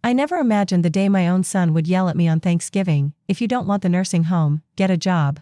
I never imagined the day my own son would yell at me on Thanksgiving, "If you don't want the nursing home, get a job."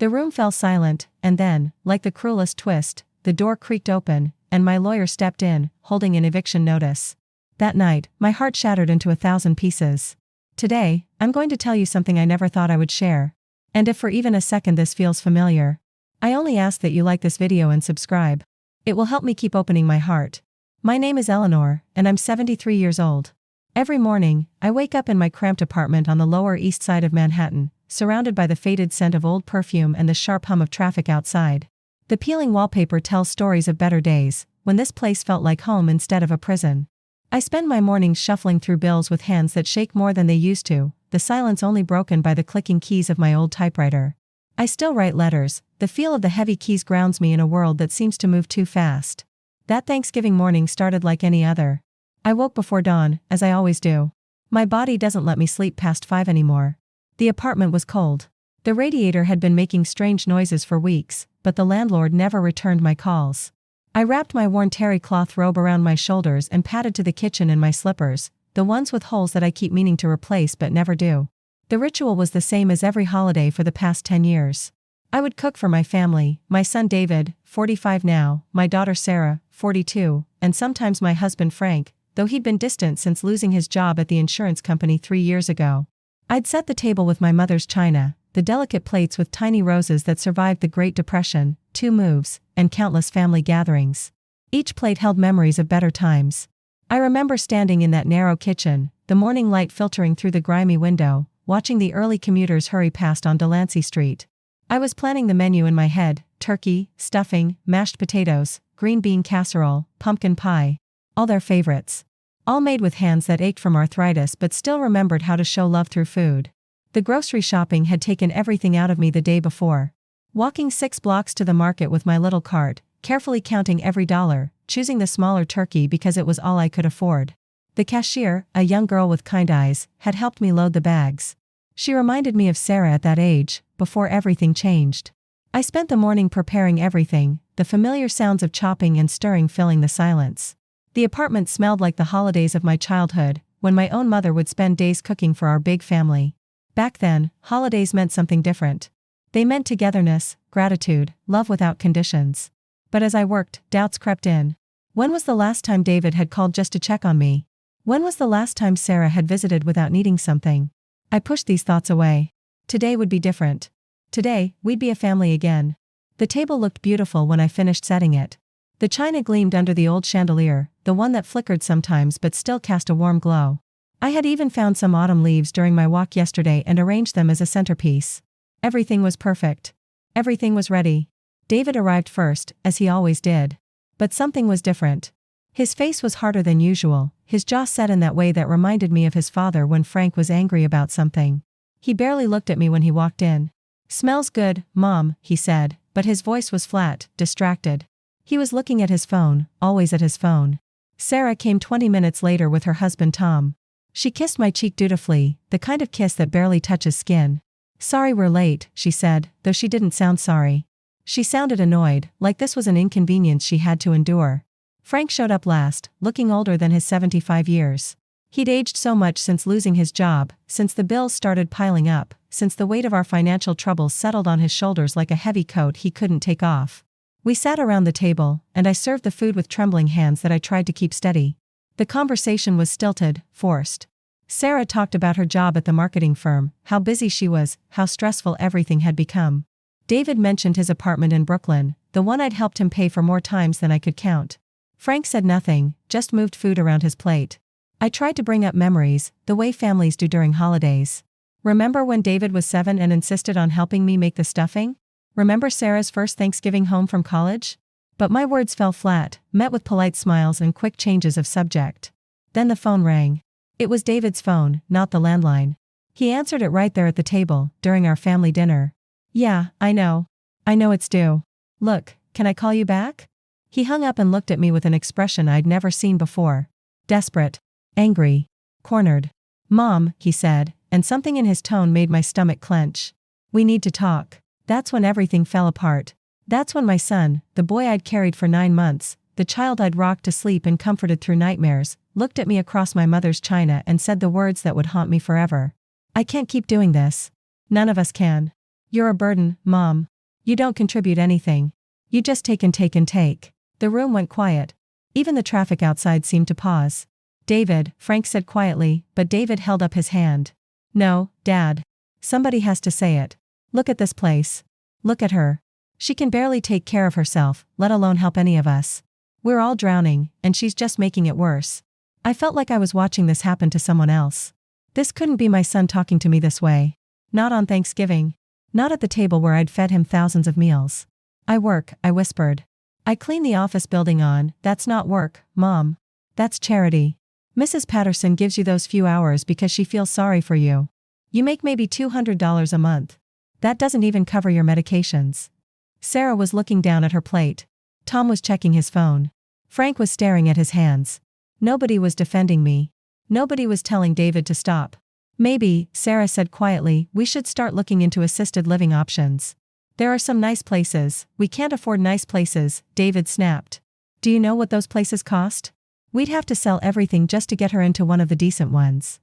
The room fell silent, and then, like the cruelest twist, the door creaked open, and my lawyer stepped in, holding an eviction notice. That night, my heart shattered into 1,000 pieces. Today, I'm going to tell you something I never thought I would share. And if for even a second this feels familiar, I only ask that you like this video and subscribe. It will help me keep opening my heart. My name is Eleanor, and I'm 73 years old. Every morning, I wake up in my cramped apartment on the Lower East Side of Manhattan, surrounded by the faded scent of old perfume and the sharp hum of traffic outside. The peeling wallpaper tells stories of better days, when this place felt like home instead of a prison. I spend my mornings shuffling through bills with hands that shake more than they used to, the silence only broken by the clicking keys of my old typewriter. I still write letters, the feel of the heavy keys grounds me in a world that seems to move too fast. That Thanksgiving morning started like any other. I woke before dawn, as I always do. My body doesn't let me sleep past 5 anymore. The apartment was cold. The radiator had been making strange noises for weeks, but the landlord never returned my calls. I wrapped my worn terry cloth robe around my shoulders and padded to the kitchen in my slippers, the ones with holes that I keep meaning to replace but never do. The ritual was the same as every holiday for the past 10 years. I would cook for my family, my son David, 45 now, my daughter Sarah, 42, and sometimes my husband Frank, though he'd been distant since losing his job at the insurance company 3 years ago. I'd set the table with my mother's china, the delicate plates with tiny roses that survived the Great Depression, 2 moves, and countless family gatherings. Each plate held memories of better times. I remember standing in that narrow kitchen, the morning light filtering through the grimy window, watching the early commuters hurry past on Delancey Street. I was planning the menu in my head: turkey, stuffing, mashed potatoes, green bean casserole, pumpkin pie. All their favorites. All made with hands that ached from arthritis but still remembered how to show love through food. The grocery shopping had taken everything out of me the day before. Walking 6 blocks to the market with my little cart, carefully counting every dollar, choosing the smaller turkey because it was all I could afford. The cashier, a young girl with kind eyes, had helped me load the bags. She reminded me of Sarah at that age, before everything changed. I spent the morning preparing everything, the familiar sounds of chopping and stirring filling the silence. The apartment smelled like the holidays of my childhood, when my own mother would spend days cooking for our big family. Back then, holidays meant something different. They meant togetherness, gratitude, love without conditions. But as I worked, doubts crept in. When was the last time David had called just to check on me? When was the last time Sarah had visited without needing something? I pushed these thoughts away. Today would be different. Today, we'd be a family again. The table looked beautiful when I finished setting it. The china gleamed under the old chandelier, the one that flickered sometimes but still cast a warm glow. I had even found some autumn leaves during my walk yesterday and arranged them as a centerpiece. Everything was perfect. Everything was ready. David arrived first, as he always did. But something was different. His face was harder than usual, his jaw set in that way that reminded me of his father when Frank was angry about something. He barely looked at me when he walked in. "Smells good, Mom," he said, but his voice was flat, distracted. He was looking at his phone, always at his phone. Sarah came 20 minutes later with her husband Tom. She kissed my cheek dutifully, the kind of kiss that barely touches skin. "Sorry we're late," she said, though she didn't sound sorry. She sounded annoyed, like this was an inconvenience she had to endure. Frank showed up last, looking older than his 75 years. He'd aged so much since losing his job, since the bills started piling up, since the weight of our financial troubles settled on his shoulders like a heavy coat he couldn't take off. We sat around the table, and I served the food with trembling hands that I tried to keep steady. The conversation was stilted, forced. Sarah talked about her job at the marketing firm, how busy she was, how stressful everything had become. David mentioned his apartment in Brooklyn, the one I'd helped him pay for more times than I could count. Frank said nothing, just moved food around his plate. I tried to bring up memories, the way families do during holidays. Remember when David was 7 and insisted on helping me make the stuffing? Remember Sarah's first Thanksgiving home from college? But my words fell flat, met with polite smiles and quick changes of subject. Then the phone rang. It was David's phone, not the landline. He answered it right there at the table, during our family dinner. "Yeah, I know. I know it's due. Look, can I call you back?" He hung up and looked at me with an expression I'd never seen before. Desperate. Angry. Cornered. "Mom," he said, and something in his tone made my stomach clench. "We need to talk." That's when everything fell apart. That's when my son, the boy I'd carried for 9 months, the child I'd rocked to sleep and comforted through nightmares, looked at me across my mother's china and said the words that would haunt me forever. I can't keep doing this. None of us can. You're a burden, Mom. You don't contribute anything. You just take and take and take. The room went quiet. Even the traffic outside seemed to pause. David, Frank said quietly, but David held up his hand. No, Dad. Somebody has to say it. Look at this place. Look at her. She can barely take care of herself, let alone help any of us. We're all drowning, and she's just making it worse. I felt like I was watching this happen to someone else. This couldn't be my son talking to me this way. Not on Thanksgiving. Not at the table where I'd fed him thousands of meals. I work, I whispered. I clean the office building on. That's not work, Mom. That's charity. Mrs. Patterson gives you those few hours because she feels sorry for you. You make maybe $200 a month. That doesn't even cover your medications. Sarah was looking down at her plate. Tom was checking his phone. Frank was staring at his hands. Nobody was defending me. Nobody was telling David to stop. Maybe, Sarah said quietly, we should start looking into assisted living options. There are some nice places. We can't afford nice places, David snapped. Do you know what those places cost? We'd have to sell everything just to get her into one of the decent ones.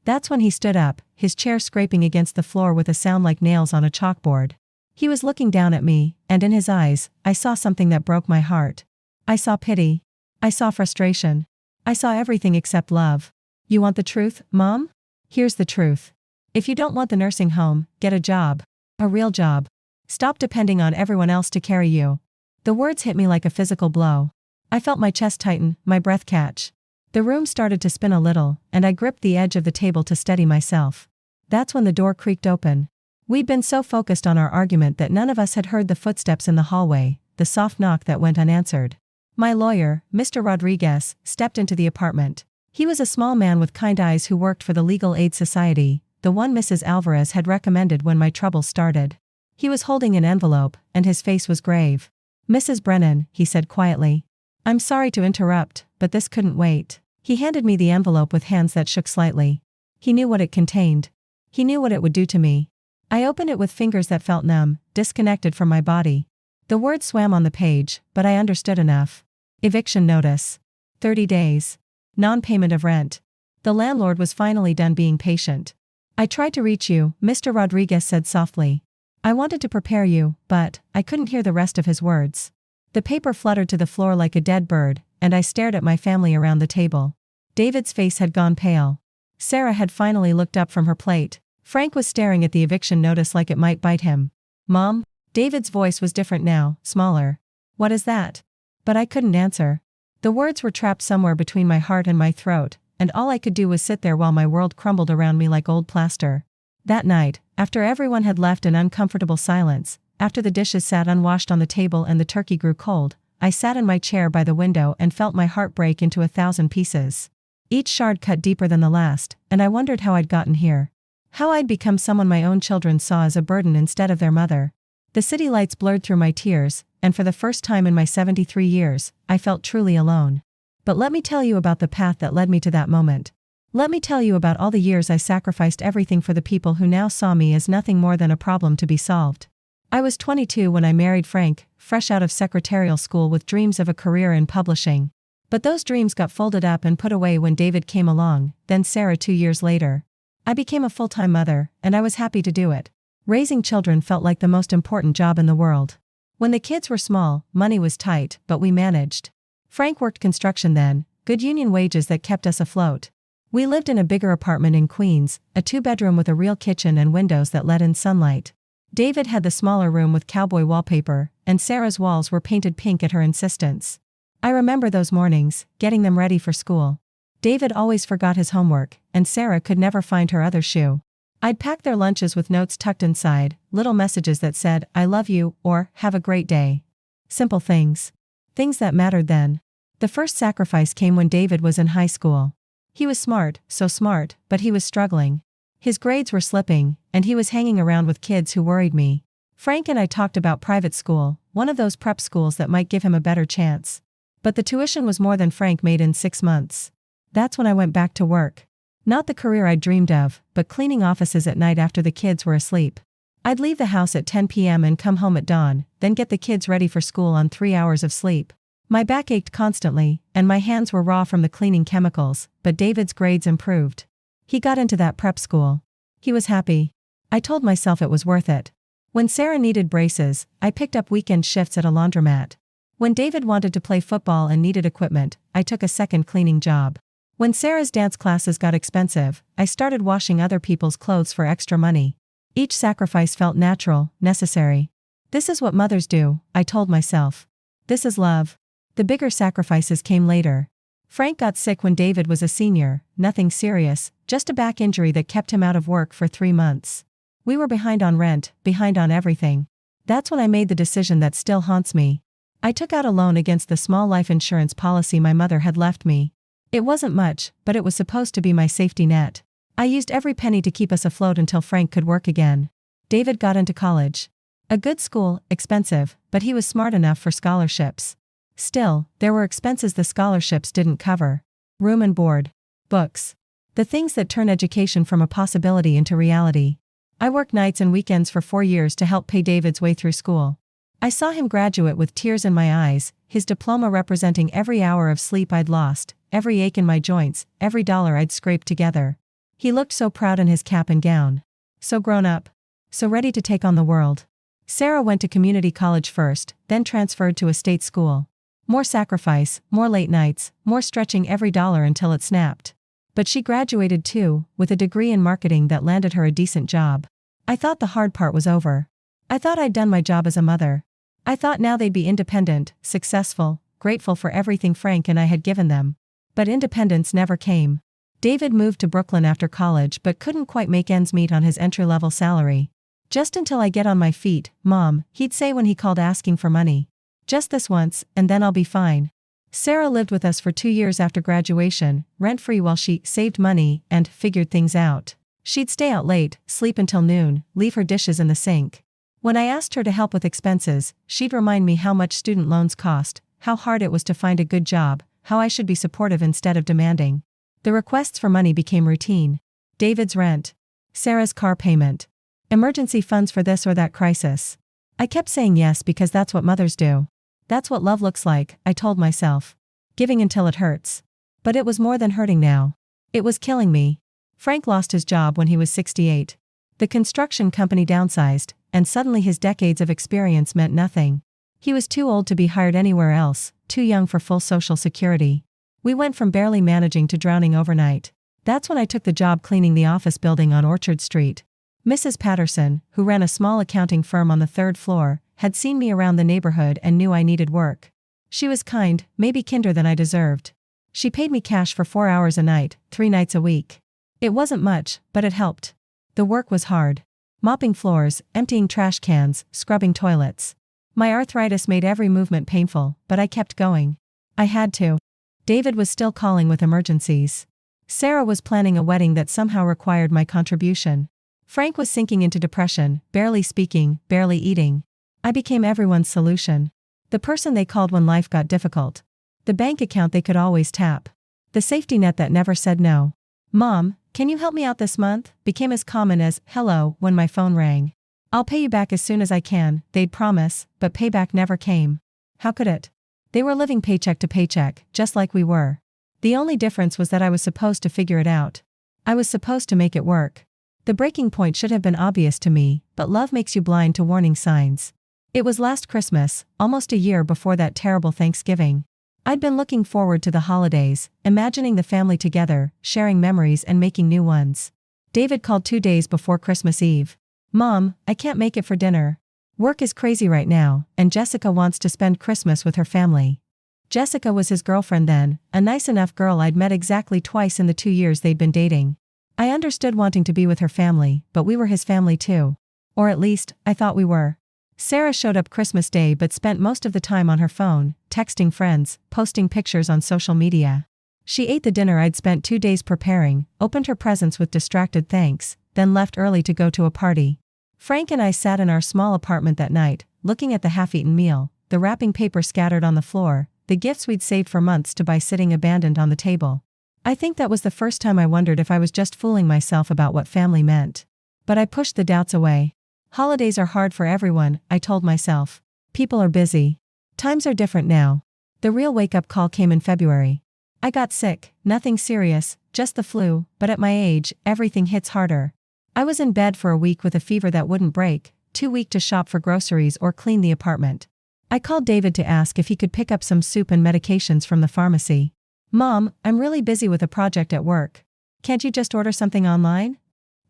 That's when he stood up, his chair scraping against the floor with a sound like nails on a chalkboard. He was looking down at me, and in his eyes, I saw something that broke my heart. I saw pity. I saw frustration. I saw everything except love. You want the truth, Mom? Here's the truth. If you don't want the nursing home, get a job. A real job. Stop depending on everyone else to carry you. The words hit me like a physical blow. I felt my chest tighten, my breath catch. The room started to spin a little, and I gripped the edge of the table to steady myself. That's when the door creaked open. We'd been so focused on our argument that none of us had heard the footsteps in the hallway, the soft knock that went unanswered. My lawyer, Mr. Rodriguez, stepped into the apartment. He was a small man with kind eyes who worked for the Legal Aid Society, the one Mrs. Alvarez had recommended when my troubles started. He was holding an envelope, and his face was grave. Mrs. Brennan, he said quietly. I'm sorry to interrupt, but this couldn't wait. He handed me the envelope with hands that shook slightly. He knew what it contained. He knew what it would do to me. I opened it with fingers that felt numb, disconnected from my body. The words swam on the page, but I understood enough. Eviction notice. 30 days. Non-payment of rent. The landlord was finally done being patient. I tried to reach you, Mr. Rodriguez said softly. I wanted to prepare you, but I couldn't hear the rest of his words. The paper fluttered to the floor like a dead bird, and I stared at my family around the table. David's face had gone pale. Sarah had finally looked up from her plate. Frank was staring at the eviction notice like it might bite him. Mom? David's voice was different now, smaller. What is that? But I couldn't answer. The words were trapped somewhere between my heart and my throat, and all I could do was sit there while my world crumbled around me like old plaster. That night, after everyone had left in uncomfortable silence, after the dishes sat unwashed on the table and the turkey grew cold, I sat in my chair by the window and felt my heart break into 1,000 pieces. Each shard cut deeper than the last, and I wondered how I'd gotten here. How I'd become someone my own children saw as a burden instead of their mother. The city lights blurred through my tears, and for the first time in my 73 years, I felt truly alone. But let me tell you about the path that led me to that moment. Let me tell you about all the years I sacrificed everything for the people who now saw me as nothing more than a problem to be solved. I was 22 when I married Frank, fresh out of secretarial school with dreams of a career in publishing. But those dreams got folded up and put away when David came along, then Sarah 2 years later. I became a full-time mother, and I was happy to do it. Raising children felt like the most important job in the world. When the kids were small, money was tight, but we managed. Frank worked construction then, good union wages that kept us afloat. We lived in a bigger apartment in Queens, a 2-bedroom with a real kitchen and windows that let in sunlight. David had the smaller room with cowboy wallpaper, and Sarah's walls were painted pink at her insistence. I remember those mornings, getting them ready for school. David always forgot his homework, and Sarah could never find her other shoe. I'd pack their lunches with notes tucked inside, little messages that said, I love you, or, have a great day. Simple things. Things that mattered then. The first sacrifice came when David was in high school. He was smart, so smart, but he was struggling. His grades were slipping, and he was hanging around with kids who worried me. Frank and I talked about private school, one of those prep schools that might give him a better chance. But the tuition was more than Frank made in 6 months. That's when I went back to work. Not the career I'd dreamed of, but cleaning offices at night after the kids were asleep. I'd leave the house at 10 p.m. and come home at dawn, then get the kids ready for school on 3 hours of sleep. My back ached constantly, and my hands were raw from the cleaning chemicals, but David's grades improved. He got into that prep school. He was happy. I told myself it was worth it. When Sarah needed braces, I picked up weekend shifts at a laundromat. When David wanted to play football and needed equipment, I took a second cleaning job. When Sarah's dance classes got expensive, I started washing other people's clothes for extra money. Each sacrifice felt natural, necessary. This is what mothers do, I told myself. This is love. The bigger sacrifices came later. Frank got sick when David was a senior, nothing serious, just a back injury that kept him out of work for 3 months. We were behind on rent, behind on everything. That's when I made the decision that still haunts me. I took out a loan against the small life insurance policy my mother had left me. It wasn't much, but it was supposed to be my safety net. I used every penny to keep us afloat until Frank could work again. David got into college. A good school, expensive, but he was smart enough for scholarships. Still, there were expenses the scholarships didn't cover. Room and board. Books. The things that turn education from a possibility into reality. I worked nights and weekends for 4 years to help pay David's way through school. I saw him graduate with tears in my eyes, his diploma representing every hour of sleep I'd lost, every ache in my joints, every dollar I'd scraped together. He looked so proud in his cap and gown. So grown up. So ready to take on the world. Sarah went to community college first, then transferred to a state school. More sacrifice, more late nights, more stretching every dollar until it snapped. But she graduated too, with a degree in marketing that landed her a decent job. I thought the hard part was over. I thought I'd done my job as a mother. I thought now they'd be independent, successful, grateful for everything Frank and I had given them. But independence never came. David moved to Brooklyn after college but couldn't quite make ends meet on his entry-level salary. Just until I get on my feet, Mom, he'd say when he called asking for money. Just this once, and then I'll be fine. Sarah lived with us for 2 years after graduation, rent-free while she saved money and figured things out. She'd stay out late, sleep until noon, leave her dishes in the sink. When I asked her to help with expenses, she'd remind me how much student loans cost, how hard it was to find a good job, how I should be supportive instead of demanding. The requests for money became routine. David's rent. Sarah's car payment. Emergency funds for this or that crisis. I kept saying yes because that's what mothers do. That's what love looks like, I told myself. Giving until it hurts. But it was more than hurting now. It was killing me. Frank lost his job when he was 68. The construction company downsized, and suddenly his decades of experience meant nothing. He was too old to be hired anywhere else, too young for full social security. We went from barely managing to drowning overnight. That's when I took the job cleaning the office building on Orchard Street. Mrs. Patterson, who ran a small accounting firm on the 3rd floor, had seen me around the neighborhood and knew I needed work. She was kind, maybe kinder than I deserved. She paid me cash for 4 hours a night, 3 nights a week. It wasn't much, but it helped. The work was hard. Mopping floors, emptying trash cans, scrubbing toilets. My arthritis made every movement painful, but I kept going. I had to. David was still calling with emergencies. Sarah was planning a wedding that somehow required my contribution. Frank was sinking into depression, barely speaking, barely eating. I became everyone's solution. The person they called when life got difficult. The bank account they could always tap. The safety net that never said no. Mom, can you help me out this month? Became as common as, hello, when my phone rang. I'll pay you back as soon as I can, they'd promise, but payback never came. How could it? They were living paycheck to paycheck, just like we were. The only difference was that I was supposed to figure it out. I was supposed to make it work. The breaking point should have been obvious to me, but love makes you blind to warning signs. It was last Christmas, almost a year before that terrible Thanksgiving. I'd been looking forward to the holidays, imagining the family together, sharing memories and making new ones. David called 2 days before Christmas Eve. Mom, I can't make it for dinner. Work is crazy right now, and Jessica wants to spend Christmas with her family. Jessica was his girlfriend then, a nice enough girl I'd met exactly twice in the 2 years they'd been dating. I understood wanting to be with her family, but we were his family too. Or at least, I thought we were. Sarah showed up Christmas Day but spent most of the time on her phone, texting friends, posting pictures on social media. She ate the dinner I'd spent 2 days preparing, opened her presents with distracted thanks, then left early to go to a party. Frank and I sat in our small apartment that night, looking at the half-eaten meal, the wrapping paper scattered on the floor, the gifts we'd saved for months to buy sitting abandoned on the table. I think that was the first time I wondered if I was just fooling myself about what family meant. But I pushed the doubts away. Holidays are hard for everyone, I told myself. People are busy. Times are different now. The real wake-up call came in February. I got sick, nothing serious, just the flu, but at my age, everything hits harder. I was in bed for a week with a fever that wouldn't break, too weak to shop for groceries or clean the apartment. I called David to ask if he could pick up some soup and medications from the pharmacy. "Mom, I'm really busy with a project at work. Can't you just order something online?"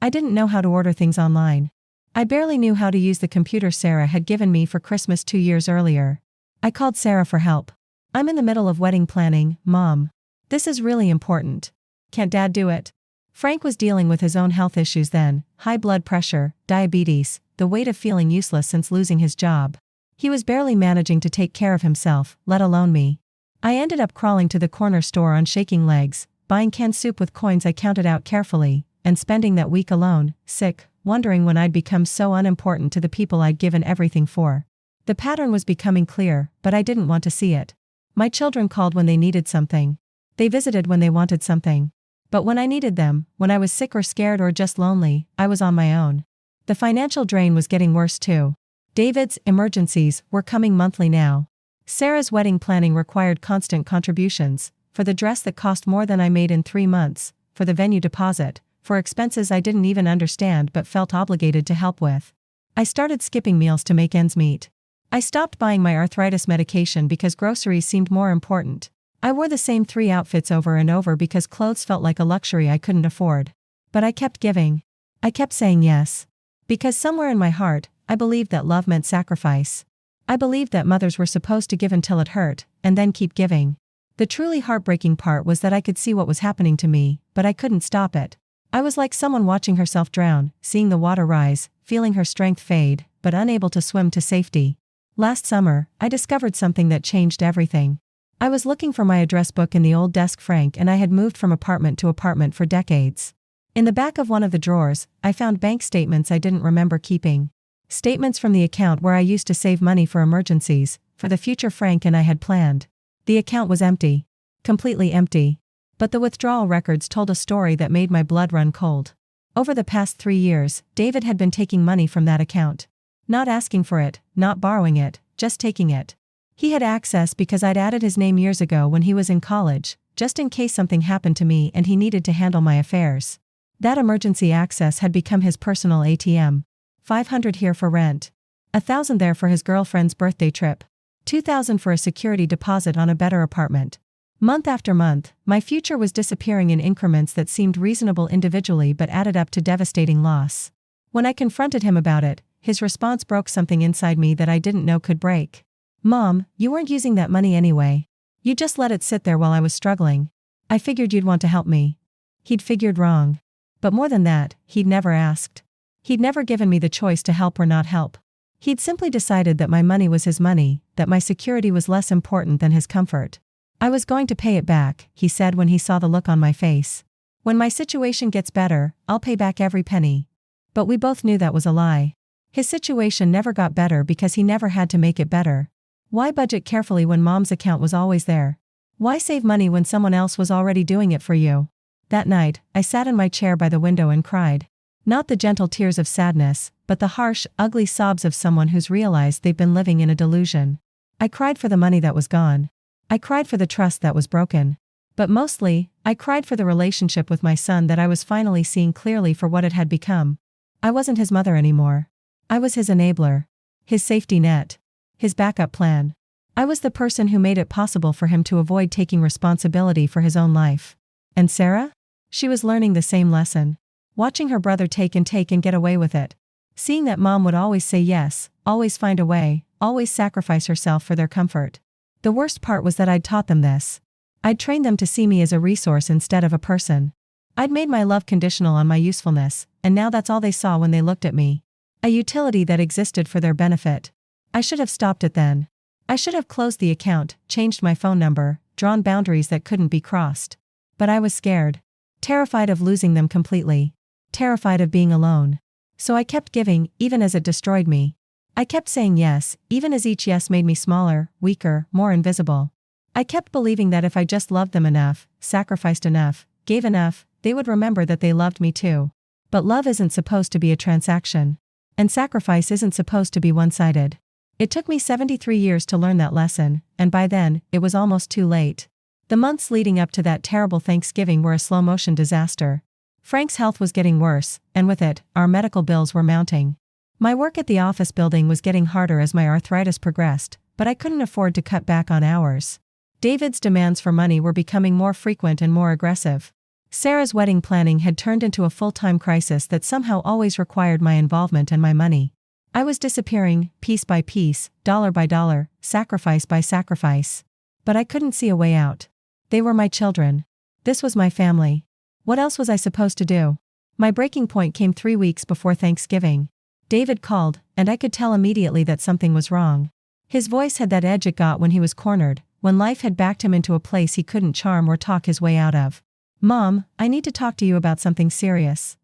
I didn't know how to order things online. I barely knew how to use the computer Sarah had given me for Christmas 2 years earlier. I called Sarah for help. "I'm in the middle of wedding planning, Mom. This is really important. Can't Dad do it?" Frank was dealing with his own health issues then: high blood pressure, diabetes, the weight of feeling useless since losing his job. He was barely managing to take care of himself, let alone me. I ended up crawling to the corner store on shaking legs, buying canned soup with coins I counted out carefully, and spending that week alone, sick, wondering when I'd become so unimportant to the people I'd given everything for. The pattern was becoming clear, but I didn't want to see it. My children called when they needed something. They visited when they wanted something. But when I needed them, when I was sick or scared or just lonely, I was on my own. The financial drain was getting worse too. David's emergencies were coming monthly now. Sarah's wedding planning required constant contributions, for the dress that cost more than I made in 3 months, for the venue deposit, for expenses I didn't even understand but felt obligated to help with. I started skipping meals to make ends meet. I stopped buying my arthritis medication because groceries seemed more important. I wore the same 3 outfits over and over because clothes felt like a luxury I couldn't afford. But I kept giving. I kept saying yes. Because somewhere in my heart, I believed that love meant sacrifice. I believed that mothers were supposed to give until it hurt, and then keep giving. The truly heartbreaking part was that I could see what was happening to me, but I couldn't stop it. I was like someone watching herself drown, seeing the water rise, feeling her strength fade, but unable to swim to safety. Last summer, I discovered something that changed everything. I was looking for my address book in the old desk Frank and I had moved from apartment to apartment for decades. In the back of one of the drawers, I found bank statements I didn't remember keeping. Statements from the account where I used to save money for emergencies, for the future Frank and I had planned. The account was empty. Completely empty. But the withdrawal records told a story that made my blood run cold. Over the past 3 years, David had been taking money from that account. Not asking for it, not borrowing it, just taking it. He had access because I'd added his name years ago when he was in college, just in case something happened to me and he needed to handle my affairs. That emergency access had become his personal ATM. $500 here for rent. $1,000 there for his girlfriend's birthday trip. $2,000 for a security deposit on a better apartment. Month after month, my future was disappearing in increments that seemed reasonable individually but added up to devastating loss. When I confronted him about it, his response broke something inside me that I didn't know could break. "Mom, you weren't using that money anyway. You just let it sit there while I was struggling. I figured you'd want to help me." He'd figured wrong. But more than that, he'd never asked. He'd never given me the choice to help or not help. He'd simply decided that my money was his money, that my security was less important than his comfort. "I was going to pay it back," he said when he saw the look on my face. "When my situation gets better, I'll pay back every penny." But we both knew that was a lie. His situation never got better because he never had to make it better. Why budget carefully when Mom's account was always there? Why save money when someone else was already doing it for you? That night, I sat in my chair by the window and cried. Not the gentle tears of sadness, but the harsh, ugly sobs of someone who's realized they've been living in a delusion. I cried for the money that was gone. I cried for the trust that was broken. But mostly, I cried for the relationship with my son that I was finally seeing clearly for what it had become. I wasn't his mother anymore. I was his enabler. His safety net. His backup plan. I was the person who made it possible for him to avoid taking responsibility for his own life. And Sarah? She was learning the same lesson. Watching her brother take and get away with it. Seeing that Mom would always say yes, always find a way, always sacrifice herself for their comfort. The worst part was that I'd taught them this. I'd trained them to see me as a resource instead of a person. I'd made my love conditional on my usefulness, and now that's all they saw when they looked at me. A utility that existed for their benefit. I should have stopped it then. I should have closed the account, changed my phone number, drawn boundaries that couldn't be crossed. But I was scared. Terrified of losing them completely. Terrified of being alone. So I kept giving, even as it destroyed me. I kept saying yes, even as each yes made me smaller, weaker, more invisible. I kept believing that if I just loved them enough, sacrificed enough, gave enough, they would remember that they loved me too. But love isn't supposed to be a transaction. And sacrifice isn't supposed to be one-sided. It took me 73 years to learn that lesson, and by then, it was almost too late. The months leading up to that terrible Thanksgiving were a slow-motion disaster. Frank's health was getting worse, and with it, our medical bills were mounting. My work at the office building was getting harder as my arthritis progressed, but I couldn't afford to cut back on hours. David's demands for money were becoming more frequent and more aggressive. Sarah's wedding planning had turned into a full-time crisis that somehow always required my involvement and my money. I was disappearing, piece by piece, dollar by dollar, sacrifice by sacrifice. But I couldn't see a way out. They were my children. This was my family. What else was I supposed to do? My breaking point came 3 weeks before Thanksgiving. David called, and I could tell immediately that something was wrong. His voice had that edge it got when he was cornered, when life had backed him into a place he couldn't charm or talk his way out of. "Mom, I need to talk to you about something serious."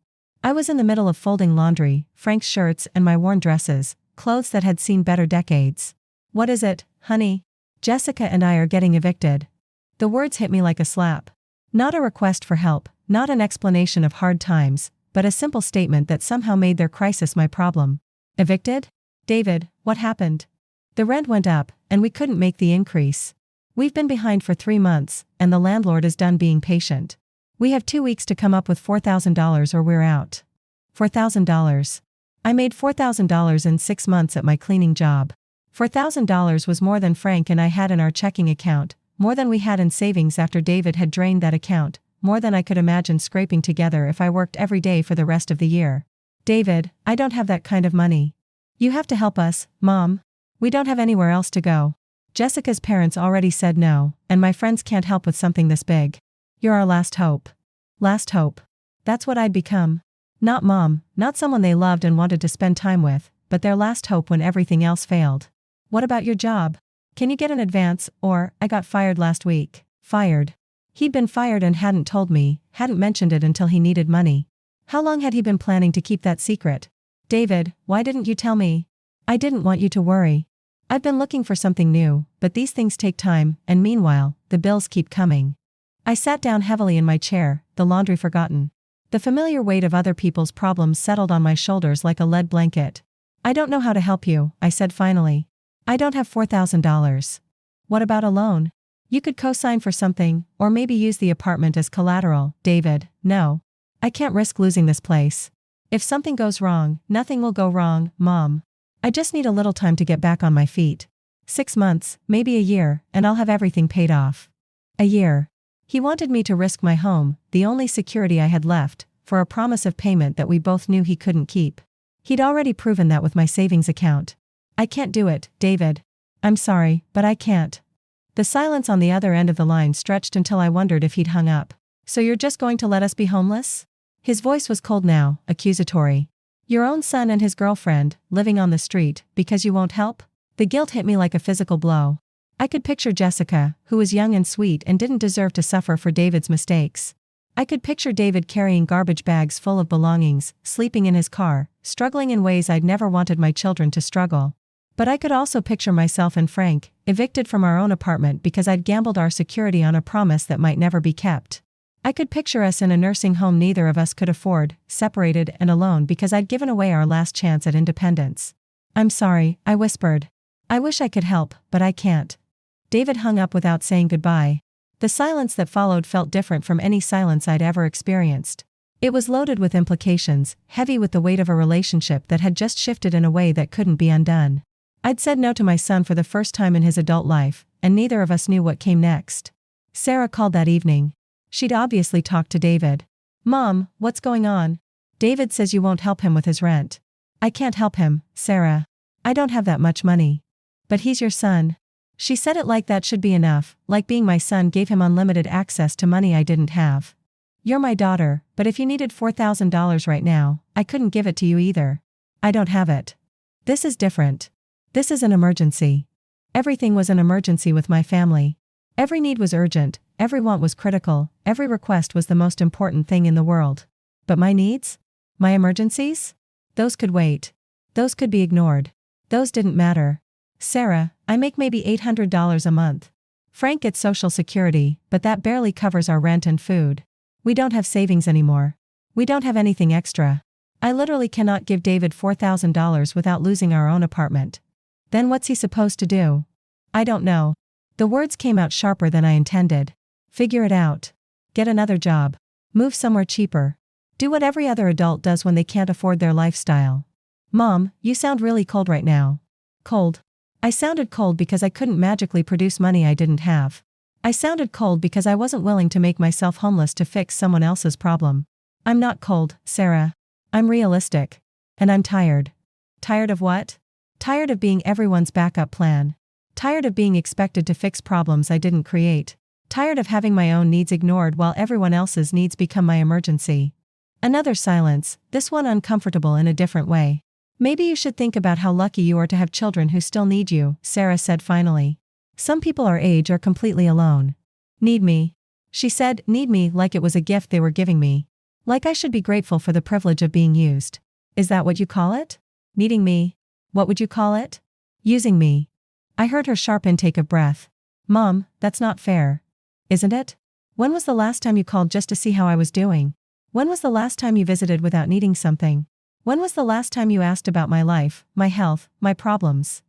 I was in the middle of folding laundry, Frank's shirts and my worn dresses, clothes that had seen better decades. "What is it, honey?" "Jessica and I are getting evicted." The words hit me like a slap. Not a request for help, not an explanation of hard times, but a simple statement that somehow made their crisis my problem. "Evicted? David, what happened?" "The rent went up, and we couldn't make the increase. We've been behind for 3 months, and the landlord is done being patient. We have 2 weeks to come up with $4,000 or we're out." $4,000. I made $4,000 in 6 months at my cleaning job. $4,000 was more than Frank and I had in our checking account, more than we had in savings after David had drained that account, more than I could imagine scraping together if I worked every day for the rest of the year. "David, I don't have that kind of money. You have to help us, Mom. We don't have anywhere else to go. Jessica's parents already said no, and my friends can't help with something this big. You're our last hope." Last hope. That's what I'd become. Not Mom, not someone they loved and wanted to spend time with, but their last hope when everything else failed. "What about your job? Can you get an advance?" Or, "I got fired last week." Fired. He'd been fired and hadn't told me, hadn't mentioned it until he needed money. How long had he been planning to keep that secret? "David, why didn't you tell me?" "I didn't want you to worry. I've been looking for something new, but these things take time, and meanwhile, the bills keep coming." I sat down heavily in my chair, the laundry forgotten. The familiar weight of other people's problems settled on my shoulders like a lead blanket. "I don't know how to help you," I said finally. "I don't have $4,000. "What about a loan? You could co-sign for something, or maybe use the apartment as collateral." "David, no. I can't risk losing this place. If something goes wrong, nothing will go wrong, Mom. I just need a little time to get back on my feet. 6 months, maybe a year, and I'll have everything paid off." A year. He wanted me to risk my home, the only security I had left, for a promise of payment that we both knew he couldn't keep. He'd already proven that with my savings account. "I can't do it, David. I'm sorry, but I can't." The silence on the other end of the line stretched until I wondered if he'd hung up. "So you're just going to let us be homeless?" His voice was cold now, accusatory. "Your own son and his girlfriend, living on the street, because you won't help?" The guilt hit me like a physical blow. I could picture Jessica, who was young and sweet and didn't deserve to suffer for David's mistakes. I could picture David carrying garbage bags full of belongings, sleeping in his car, struggling in ways I'd never wanted my children to struggle. But I could also picture myself and Frank, evicted from our own apartment because I'd gambled our security on a promise that might never be kept. I could picture us in a nursing home neither of us could afford, separated and alone because I'd given away our last chance at independence. "I'm sorry," I whispered. "I wish I could help, but I can't." David hung up without saying goodbye. The silence that followed felt different from any silence I'd ever experienced. It was loaded with implications, heavy with the weight of a relationship that had just shifted in a way that couldn't be undone. I'd said no to my son for the first time in his adult life, and neither of us knew what came next. Sarah called that evening. She'd obviously talked to David. "Mom, what's going on?" "David says you won't help him with his rent." "I can't help him, Sarah. I don't have that much money." "But he's your son." She said it like that should be enough, like being my son gave him unlimited access to money I didn't have. "You're my daughter, but if you needed $4,000 right now, I couldn't give it to you either." "I don't have it." "This is different. This is an emergency." Everything was an emergency with my family. Every need was urgent, every want was critical, every request was the most important thing in the world. But my needs? My emergencies? Those could wait. Those could be ignored. Those didn't matter. "Sarah, I make maybe $800 a month. Frank gets Social Security, but that barely covers our rent and food. We don't have savings anymore. We don't have anything extra. I literally cannot give David $4,000 without losing our own apartment." Then what's he supposed to do? I don't know. The words came out sharper than I intended. Figure it out. Get another job. Move somewhere cheaper. Do what every other adult does when they can't afford their lifestyle. Mom, you sound really cold right now. Cold? I sounded cold because I couldn't magically produce money I didn't have. I sounded cold because I wasn't willing to make myself homeless to fix someone else's problem. I'm not cold, Sarah. I'm realistic. And I'm tired. Tired of what? Tired of being everyone's backup plan. Tired of being expected to fix problems I didn't create. Tired of having my own needs ignored while everyone else's needs become my emergency. Another silence, this one uncomfortable in a different way. Maybe you should think about how lucky you are to have children who still need you, Sarah said finally. Some people our age are completely alone. Need me? She said, need me like it was a gift they were giving me. Like I should be grateful for the privilege of being used. Is that what you call it? Needing me? What would you call it? Using me. I heard her sharp intake of breath. Mom, that's not fair. Isn't it? When was the last time you called just to see how I was doing? When was the last time you visited without needing something? When was the last time you asked about my life, my health, my problems?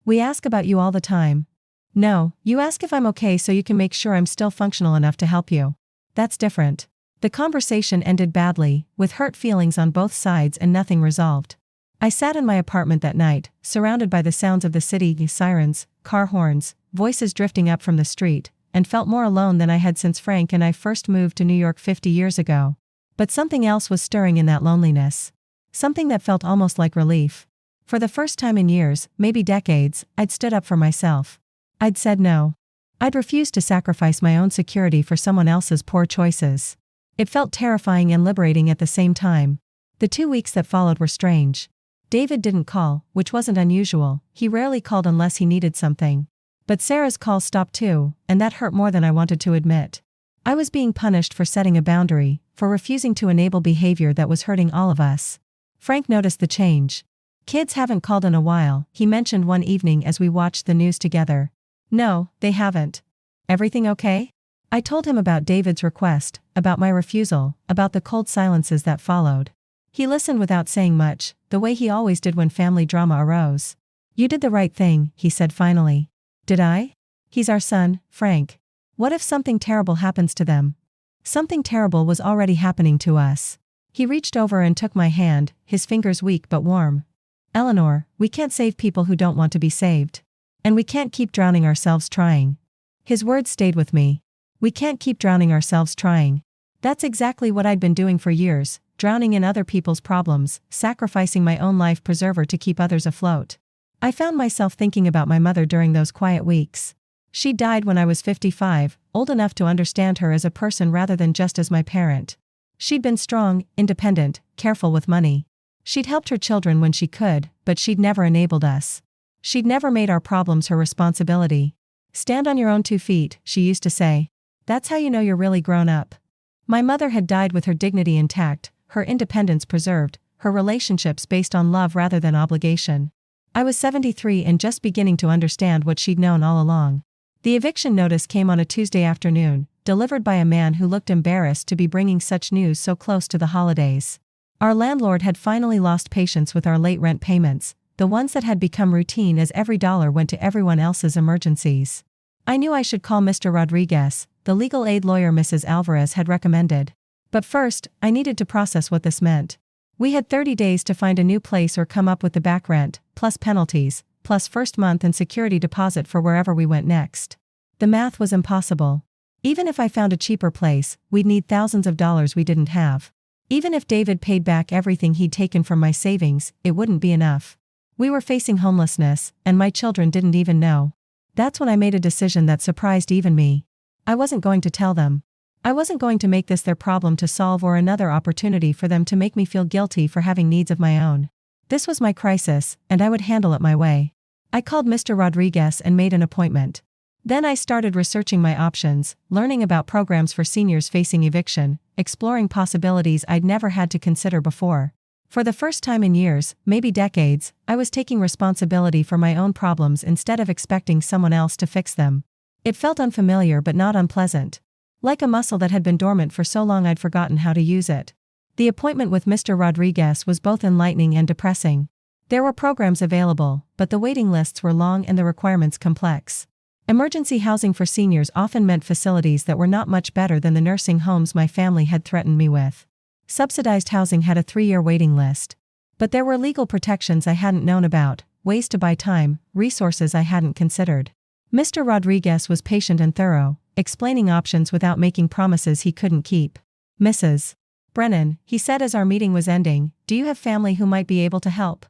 We ask about you all the time. No, you ask if I'm okay so you can make sure I'm still functional enough to help you. That's different. The conversation ended badly, with hurt feelings on both sides and nothing resolved. I sat in my apartment that night, surrounded by the sounds of the city, sirens, car horns, voices drifting up from the street, and felt more alone than I had since Frank and I first moved to New York 50 years ago. But something else was stirring in that loneliness. Something that felt almost like relief. For the first time in years, maybe decades, I'd stood up for myself. I'd said no. I'd refused to sacrifice my own security for someone else's poor choices. It felt terrifying and liberating at the same time. The 2 weeks that followed were strange. David didn't call, which wasn't unusual. He rarely called unless he needed something. But Sarah's call stopped too, and that hurt more than I wanted to admit. I was being punished for setting a boundary, for refusing to enable behavior that was hurting all of us. Frank noticed the change. Kids haven't called in a while, he mentioned one evening as we watched the news together. No, they haven't. Everything okay? I told him about David's request, about my refusal, about the cold silences that followed. He listened without saying much, the way he always did when family drama arose. You did the right thing, he said finally. Did I? He's our son, Frank. What if something terrible happens to them? Something terrible was already happening to us. He reached over and took my hand, his fingers weak but warm. Eleanor, we can't save people who don't want to be saved. And we can't keep drowning ourselves trying. His words stayed with me. We can't keep drowning ourselves trying. That's exactly what I'd been doing for years, drowning in other people's problems, sacrificing my own life preserver to keep others afloat. I found myself thinking about my mother during those quiet weeks. She died when I was 55, old enough to understand her as a person rather than just as my parent. She'd been strong, independent, careful with money. She'd helped her children when she could, but she'd never enabled us. She'd never made our problems her responsibility. Stand on your own 2 feet, she used to say. That's how you know you're really grown up. My mother had died with her dignity intact, her independence preserved, her relationships based on love rather than obligation. I was 73 and just beginning to understand what she'd known all along. The eviction notice came on a Tuesday afternoon, delivered by a man who looked embarrassed to be bringing such news so close to the holidays. Our landlord had finally lost patience with our late rent payments, the ones that had become routine as every dollar went to everyone else's emergencies. I knew I should call Mr. Rodriguez, the legal aid lawyer Mrs. Alvarez had recommended. But first, I needed to process what this meant. We had 30 days to find a new place or come up with the back rent, plus penalties, plus first month and security deposit for wherever we went next. The math was impossible. Even if I found a cheaper place, we'd need thousands of dollars we didn't have. Even if David paid back everything he'd taken from my savings, it wouldn't be enough. We were facing homelessness, and my children didn't even know. That's when I made a decision that surprised even me. I wasn't going to tell them. I wasn't going to make this their problem to solve or another opportunity for them to make me feel guilty for having needs of my own. This was my crisis, and I would handle it my way. I called Mr. Rodriguez and made an appointment. Then I started researching my options, learning about programs for seniors facing eviction, exploring possibilities I'd never had to consider before. For the first time in years, maybe decades, I was taking responsibility for my own problems instead of expecting someone else to fix them. It felt unfamiliar but not unpleasant. Like a muscle that had been dormant for so long I'd forgotten how to use it. The appointment with Mr. Rodriguez was both enlightening and depressing. There were programs available, but the waiting lists were long and the requirements complex. Emergency housing for seniors often meant facilities that were not much better than the nursing homes my family had threatened me with. Subsidized housing had a 3-year waiting list. But there were legal protections I hadn't known about, ways to buy time, resources I hadn't considered. Mr. Rodriguez was patient and thorough, explaining options without making promises he couldn't keep. Mrs. Brennan, he said as our meeting was ending, do you have family who might be able to help?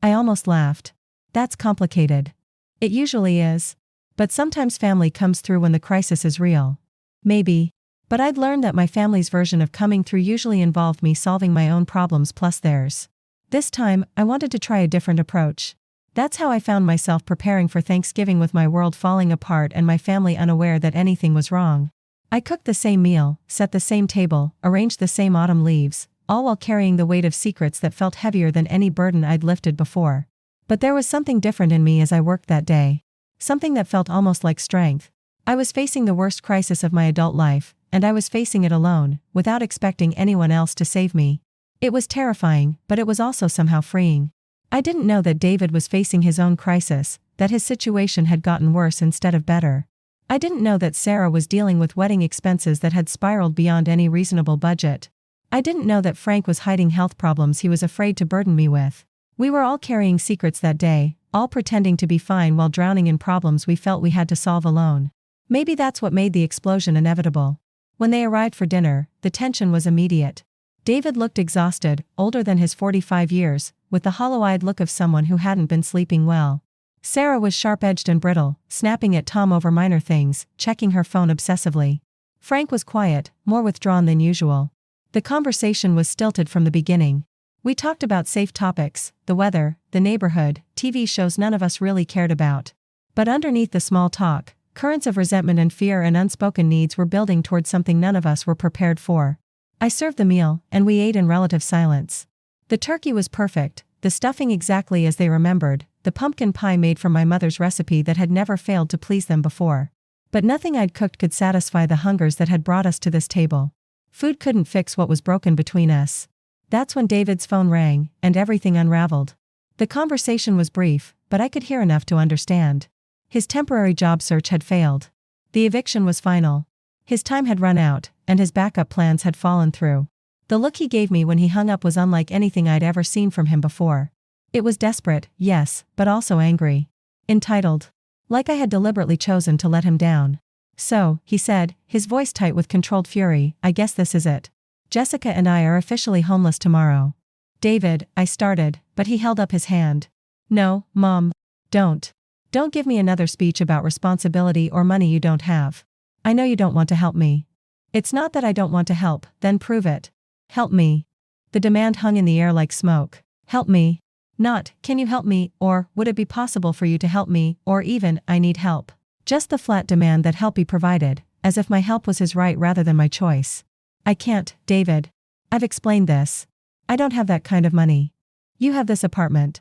I almost laughed. That's complicated. It usually is. But sometimes family comes through when the crisis is real. Maybe. But I'd learned that my family's version of coming through usually involved me solving my own problems plus theirs. This time, I wanted to try a different approach. That's how I found myself preparing for Thanksgiving with my world falling apart and my family unaware that anything was wrong. I cooked the same meal, set the same table, arranged the same autumn leaves, all while carrying the weight of secrets that felt heavier than any burden I'd lifted before. But there was something different in me as I worked that day. Something that felt almost like strength. I was facing the worst crisis of my adult life, and I was facing it alone, without expecting anyone else to save me. It was terrifying, but it was also somehow freeing. I didn't know that David was facing his own crisis, that his situation had gotten worse instead of better. I didn't know that Sarah was dealing with wedding expenses that had spiraled beyond any reasonable budget. I didn't know that Frank was hiding health problems he was afraid to burden me with. We were all carrying secrets that day, all pretending to be fine while drowning in problems we felt we had to solve alone. Maybe that's what made the explosion inevitable. When they arrived for dinner, the tension was immediate. David looked exhausted, older than his 45 years, with the hollow-eyed look of someone who hadn't been sleeping well. Sarah was sharp-edged and brittle, snapping at Tom over minor things, checking her phone obsessively. Frank was quiet, more withdrawn than usual. The conversation was stilted from the beginning. We talked about safe topics, the weather, the neighborhood, TV shows none of us really cared about. But underneath the small talk, currents of resentment and fear and unspoken needs were building toward something none of us were prepared for. I served the meal, and we ate in relative silence. The turkey was perfect, the stuffing exactly as they remembered, the pumpkin pie made from my mother's recipe that had never failed to please them before. But nothing I'd cooked could satisfy the hungers that had brought us to this table. Food couldn't fix what was broken between us. That's when David's phone rang, and everything unraveled. The conversation was brief, but I could hear enough to understand. His temporary job search had failed. The eviction was final. His time had run out, and his backup plans had fallen through. The look he gave me when he hung up was unlike anything I'd ever seen from him before. It was desperate, yes, but also angry. Entitled. Like I had deliberately chosen to let him down. So, he said, his voice tight with controlled fury, I guess this is it. Jessica and I are officially homeless tomorrow. David, I started, but he held up his hand. No, Mom. Don't. Don't give me another speech about responsibility or money you don't have. I know you don't want to help me. It's not that I don't want to help, then prove it. Help me. The demand hung in the air like smoke. Help me. Not, can you help me, or, would it be possible for you to help me, or even, I need help. Just the flat demand that help be provided, as if my help was his right rather than my choice. I can't, David. I've explained this. I don't have that kind of money. You have this apartment.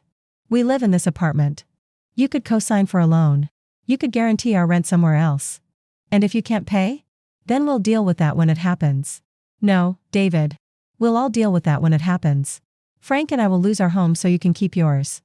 We live in this apartment. You could co-sign for a loan. You could guarantee our rent somewhere else. And if you can't pay? Then we'll deal with that when it happens. No, David. We'll all deal with that when it happens. Frank and I will lose our home so you can keep yours.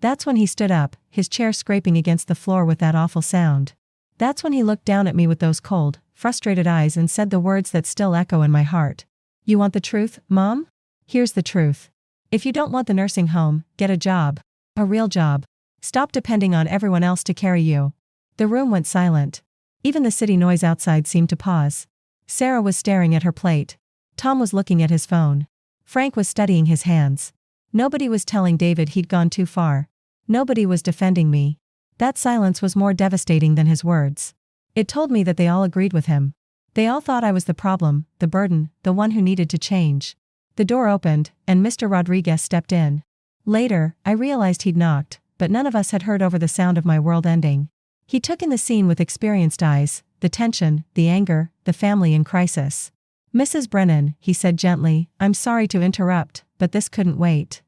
That's when he stood up, his chair scraping against the floor with that awful sound. That's when he looked down at me with those cold, frustrated eyes and said the words that still echo in my heart. You want the truth, Mom? Here's the truth. If you don't want the nursing home, get a job. A real job. Stop depending on everyone else to carry you. The room went silent. Even the city noise outside seemed to pause. Sarah was staring at her plate. Tom was looking at his phone. Frank was studying his hands. Nobody was telling David he'd gone too far. Nobody was defending me. That silence was more devastating than his words. It told me that they all agreed with him. They all thought I was the problem, the burden, the one who needed to change. The door opened, and Mr. Rodriguez stepped in. Later, I realized he'd knocked, but none of us had heard over the sound of my world ending. He took in the scene with experienced eyes, the tension, the anger, the family in crisis. Mrs. Brennan, he said gently, I'm sorry to interrupt, but this couldn't wait.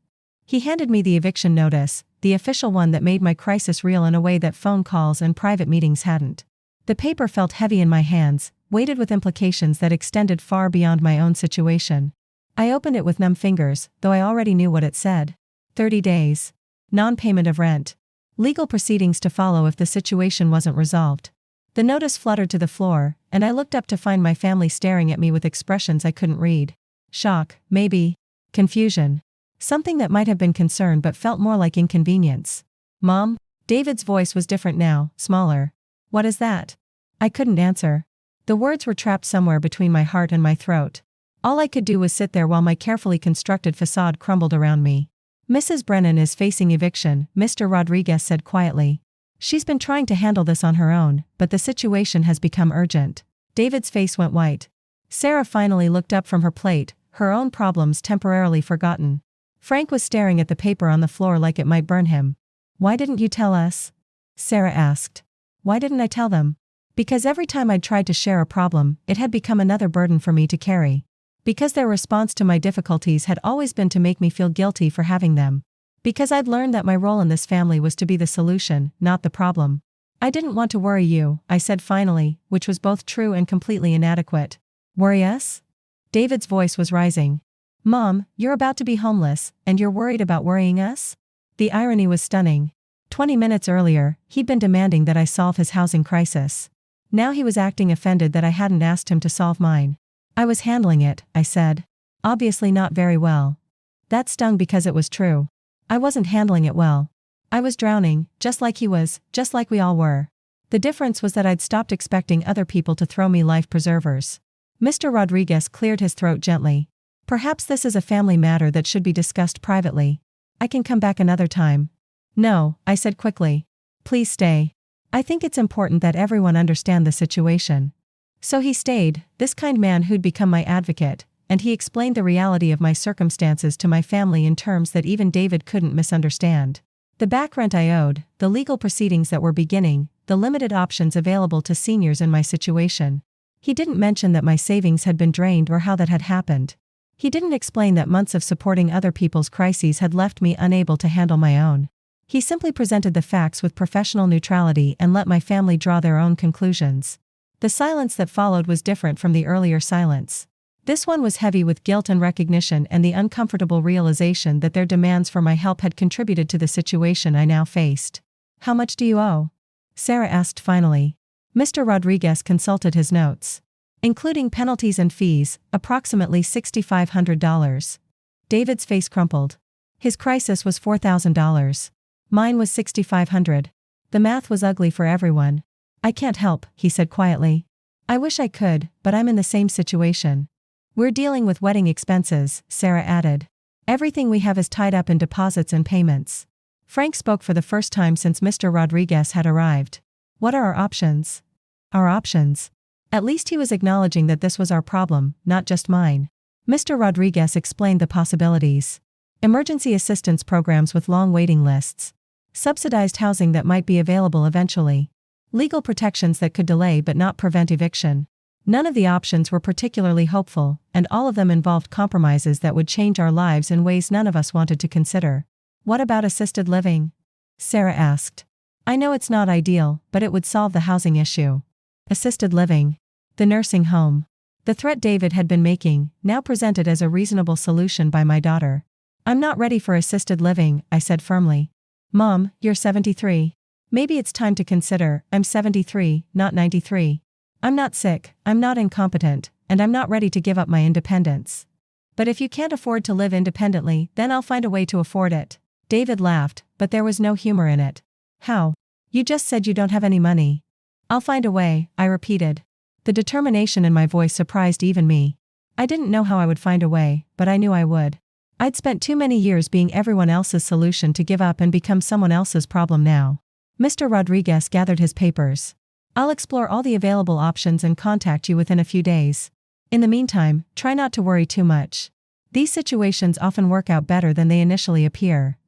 He handed me the eviction notice, the official one that made my crisis real in a way that phone calls and private meetings hadn't. The paper felt heavy in my hands, weighted with implications that extended far beyond my own situation. I opened it with numb fingers, though I already knew what it said. 30 days. Non-payment of rent. Legal proceedings to follow if the situation wasn't resolved. The notice fluttered to the floor, and I looked up to find my family staring at me with expressions I couldn't read. Shock, maybe. Confusion. Something that might have been concern but felt more like inconvenience. Mom? David's voice was different now, smaller. What is that? I couldn't answer. The words were trapped somewhere between my heart and my throat. All I could do was sit there while my carefully constructed facade crumbled around me. Mrs. Brennan is facing eviction, Mr. Rodriguez said quietly. She's been trying to handle this on her own, but the situation has become urgent. David's face went white. Sarah finally looked up from her plate, her own problems temporarily forgotten. Frank was staring at the paper on the floor like it might burn him. Why didn't you tell us? Sarah asked. Why didn't I tell them? Because every time I'd tried to share a problem, it had become another burden for me to carry. Because their response to my difficulties had always been to make me feel guilty for having them. Because I'd learned that my role in this family was to be the solution, not the problem. I didn't want to worry you, I said finally, which was both true and completely inadequate. Worry us? David's voice was rising. Mom, you're about to be homeless, and you're worried about worrying us? The irony was stunning. 20 minutes earlier, he'd been demanding that I solve his housing crisis. Now he was acting offended that I hadn't asked him to solve mine. I was handling it, I said. Obviously not very well. That stung because it was true. I wasn't handling it well. I was drowning, just like he was, just like we all were. The difference was that I'd stopped expecting other people to throw me life preservers. Mr. Rodriguez cleared his throat gently. Perhaps this is a family matter that should be discussed privately. I can come back another time. No, I said quickly. Please stay. I think it's important that everyone understand the situation. So he stayed, this kind man who'd become my advocate, and he explained the reality of my circumstances to my family in terms that even David couldn't misunderstand. The back rent I owed, the legal proceedings that were beginning, the limited options available to seniors in my situation. He didn't mention that my savings had been drained or how that had happened. He didn't explain that months of supporting other people's crises had left me unable to handle my own. He simply presented the facts with professional neutrality and let my family draw their own conclusions. The silence that followed was different from the earlier silence. This one was heavy with guilt and recognition and the uncomfortable realization that their demands for my help had contributed to the situation I now faced. How much do you owe? Sarah asked finally. Mr. Rodriguez consulted his notes. Including penalties and fees, approximately $6,500. David's face crumpled. His crisis was $4,000. Mine was $6,500. The math was ugly for everyone. I can't help, he said quietly. I wish I could, but I'm in the same situation. We're dealing with wedding expenses, Sarah added. Everything we have is tied up in deposits and payments. Frank spoke for the first time since Mr. Rodriguez had arrived. What are our options? Our options? At least he was acknowledging that this was our problem, not just mine. Mr. Rodriguez explained the possibilities. Emergency assistance programs with long waiting lists. Subsidized housing that might be available eventually. Legal protections that could delay but not prevent eviction. None of the options were particularly hopeful, and all of them involved compromises that would change our lives in ways none of us wanted to consider. What about assisted living? Sarah asked. I know it's not ideal, but it would solve the housing issue. Assisted living. The nursing home. The threat David had been making, now presented as a reasonable solution by my daughter. I'm not ready for assisted living, I said firmly. Mom, you're 73. Maybe it's time to consider. I'm 73, not 93. I'm not sick, I'm not incompetent, and I'm not ready to give up my independence. But if you can't afford to live independently, then I'll find a way to afford it. David laughed, but there was no humor in it. How? You just said you don't have any money. I'll find a way, I repeated. The determination in my voice surprised even me. I didn't know how I would find a way, but I knew I would. I'd spent too many years being everyone else's solution to give up and become someone else's problem now. Mr. Rodriguez gathered his papers. I'll explore all the available options and contact you within a few days. In the meantime, try not to worry too much. These situations often work out better than they initially appear.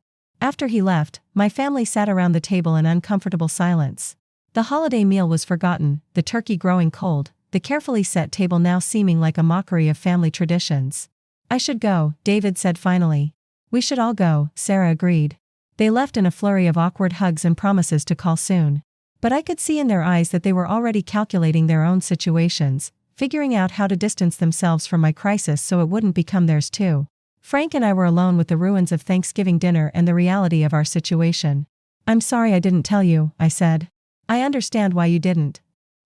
After he left, my family sat around the table in uncomfortable silence. The holiday meal was forgotten, the turkey growing cold, the carefully set table now seeming like a mockery of family traditions. I should go, David said finally. We should all go, Sarah agreed. They left in a flurry of awkward hugs and promises to call soon. But I could see in their eyes that they were already calculating their own situations, figuring out how to distance themselves from my crisis so it wouldn't become theirs too. Frank and I were alone with the ruins of Thanksgiving dinner and the reality of our situation. "I'm sorry I didn't tell you," I said. "I understand why you didn't."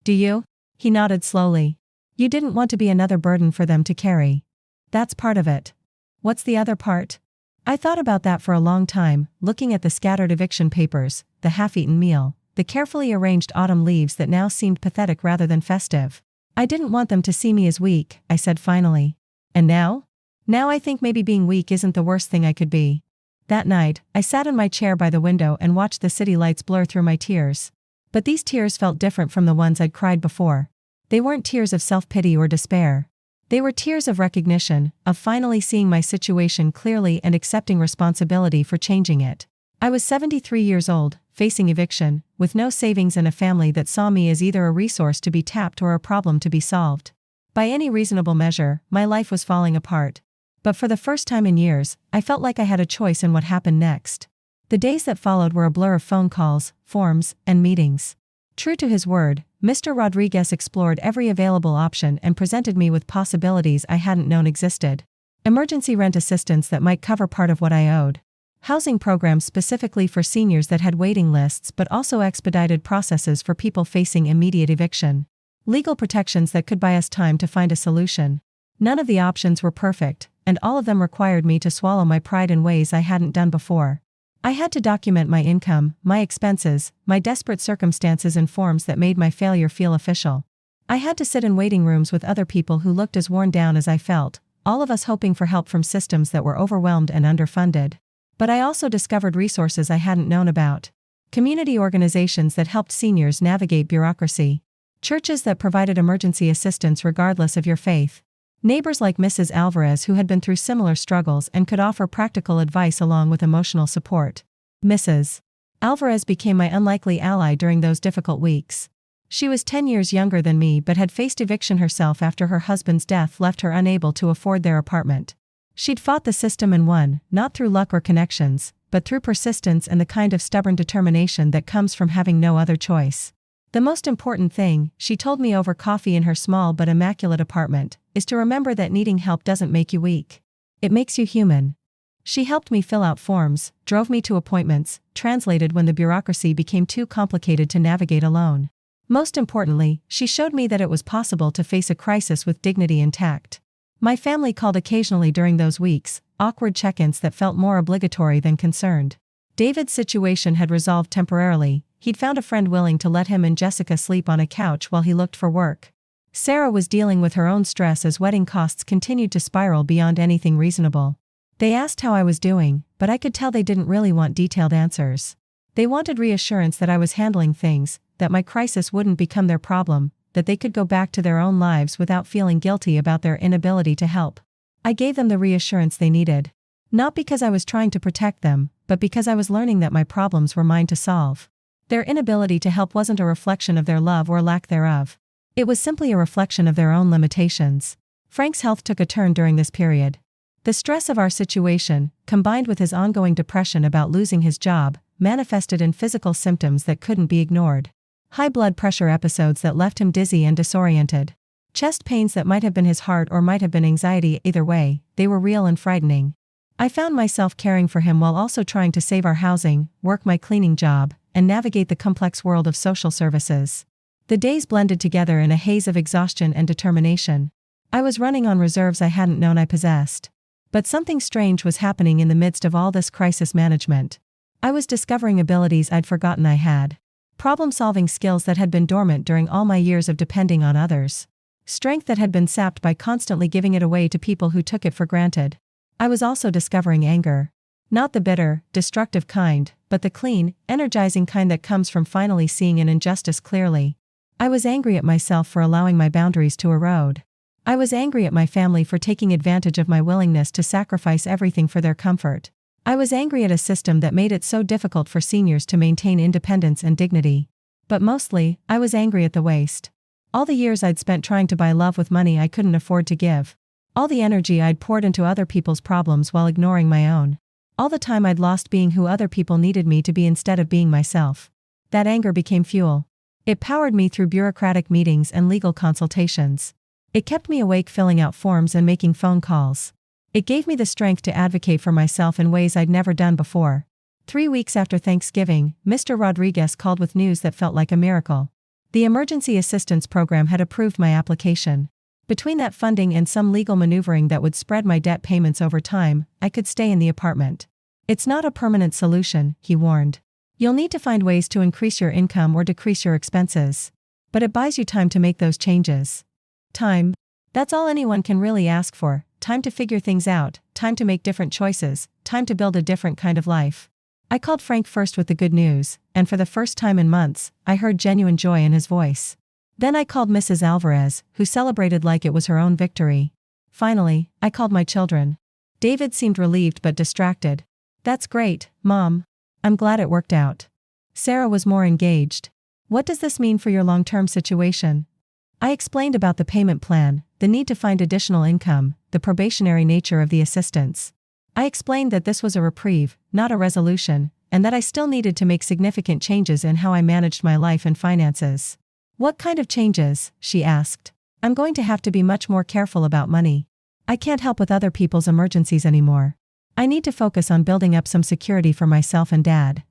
"Do you?" He nodded slowly. "You didn't want to be another burden for them to carry. That's part of it. What's the other part?" I thought about that for a long time, looking at the scattered eviction papers, the half-eaten meal, the carefully arranged autumn leaves that now seemed pathetic rather than festive. "I didn't want them to see me as weak," I said finally. "And now?" "Now I think maybe being weak isn't the worst thing I could be." That night, I sat in my chair by the window and watched the city lights blur through my tears. But these tears felt different from the ones I'd cried before. They weren't tears of self-pity or despair. They were tears of recognition, of finally seeing my situation clearly and accepting responsibility for changing it. I was 73 years old, facing eviction, with no savings and a family that saw me as either a resource to be tapped or a problem to be solved. By any reasonable measure, my life was falling apart. But for the first time in years, I felt like I had a choice in what happened next. The days that followed were a blur of phone calls, forms, and meetings. True to his word, Mr. Rodriguez explored every available option and presented me with possibilities I hadn't known existed. Emergency rent assistance that might cover part of what I owed. Housing programs specifically for seniors that had waiting lists but also expedited processes for people facing immediate eviction. Legal protections that could buy us time to find a solution. None of the options were perfect, and all of them required me to swallow my pride in ways I hadn't done before. I had to document my income, my expenses, my desperate circumstances in forms that made my failure feel official. I had to sit in waiting rooms with other people who looked as worn down as I felt, all of us hoping for help from systems that were overwhelmed and underfunded. But I also discovered resources I hadn't known about. Community organizations that helped seniors navigate bureaucracy. Churches that provided emergency assistance regardless of your faith. Neighbors like Mrs. Alvarez who had been through similar struggles and could offer practical advice along with emotional support. Mrs. Alvarez became my unlikely ally during those difficult weeks. She was 10 years younger than me but had faced eviction herself after her husband's death left her unable to afford their apartment. She'd fought the system and won, not through luck or connections, but through persistence and the kind of stubborn determination that comes from having no other choice. The most important thing, she told me over coffee in her small but immaculate apartment, is to remember that needing help doesn't make you weak. It makes you human. She helped me fill out forms, drove me to appointments, translated when the bureaucracy became too complicated to navigate alone. Most importantly, she showed me that it was possible to face a crisis with dignity intact. My family called occasionally during those weeks, awkward check-ins that felt more obligatory than concerned. David's situation had resolved temporarily. He'd found a friend willing to let him and Jessica sleep on a couch while he looked for work. Sarah was dealing with her own stress as wedding costs continued to spiral beyond anything reasonable. They asked how I was doing, but I could tell they didn't really want detailed answers. They wanted reassurance that I was handling things, that my crisis wouldn't become their problem, that they could go back to their own lives without feeling guilty about their inability to help. I gave them the reassurance they needed. Not because I was trying to protect them, but because I was learning that my problems were mine to solve. Their inability to help wasn't a reflection of their love or lack thereof. It was simply a reflection of their own limitations. Frank's health took a turn during this period. The stress of our situation, combined with his ongoing depression about losing his job, manifested in physical symptoms that couldn't be ignored. High blood pressure episodes that left him dizzy and disoriented. Chest pains that might have been his heart or might have been anxiety. Either way, they were real and frightening. I found myself caring for him while also trying to save our housing, work my cleaning job, and navigate the complex world of social services. The days blended together in a haze of exhaustion and determination. I was running on reserves I hadn't known I possessed. But something strange was happening in the midst of all this crisis management. I was discovering abilities I'd forgotten I had. Problem-solving skills that had been dormant during all my years of depending on others. Strength that had been sapped by constantly giving it away to people who took it for granted. I was also discovering anger. Not the bitter, destructive kind, but the clean, energizing kind that comes from finally seeing an injustice clearly. I was angry at myself for allowing my boundaries to erode. I was angry at my family for taking advantage of my willingness to sacrifice everything for their comfort. I was angry at a system that made it so difficult for seniors to maintain independence and dignity. But mostly, I was angry at the waste. All the years I'd spent trying to buy love with money I couldn't afford to give. All the energy I'd poured into other people's problems while ignoring my own. All the time I'd lost being who other people needed me to be instead of being myself. That anger became fuel. It powered me through bureaucratic meetings and legal consultations. It kept me awake filling out forms and making phone calls. It gave me the strength to advocate for myself in ways I'd never done before. 3 weeks after Thanksgiving, Mr. Rodriguez called with news that felt like a miracle. The Emergency Assistance Program had approved my application. Between that funding and some legal maneuvering that would spread my debt payments over time, I could stay in the apartment. It's not a permanent solution, he warned. You'll need to find ways to increase your income or decrease your expenses. But it buys you time to make those changes. Time. That's all anyone can really ask for. Time to figure things out, time to make different choices, time to build a different kind of life. I called Frank first with the good news, and for the first time in months, I heard genuine joy in his voice. Then I called Mrs. Alvarez, who celebrated like it was her own victory. Finally, I called my children. David seemed relieved but distracted. That's great, Mom. I'm glad it worked out. Sarah was more engaged. What does this mean for your long-term situation? I explained about the payment plan, the need to find additional income, the probationary nature of the assistance. I explained that this was a reprieve, not a resolution, and that I still needed to make significant changes in how I managed my life and finances. What kind of changes? She asked. I'm going to have to be much more careful about money. I can't help with other people's emergencies anymore. I need to focus on building up some security for myself and Dad.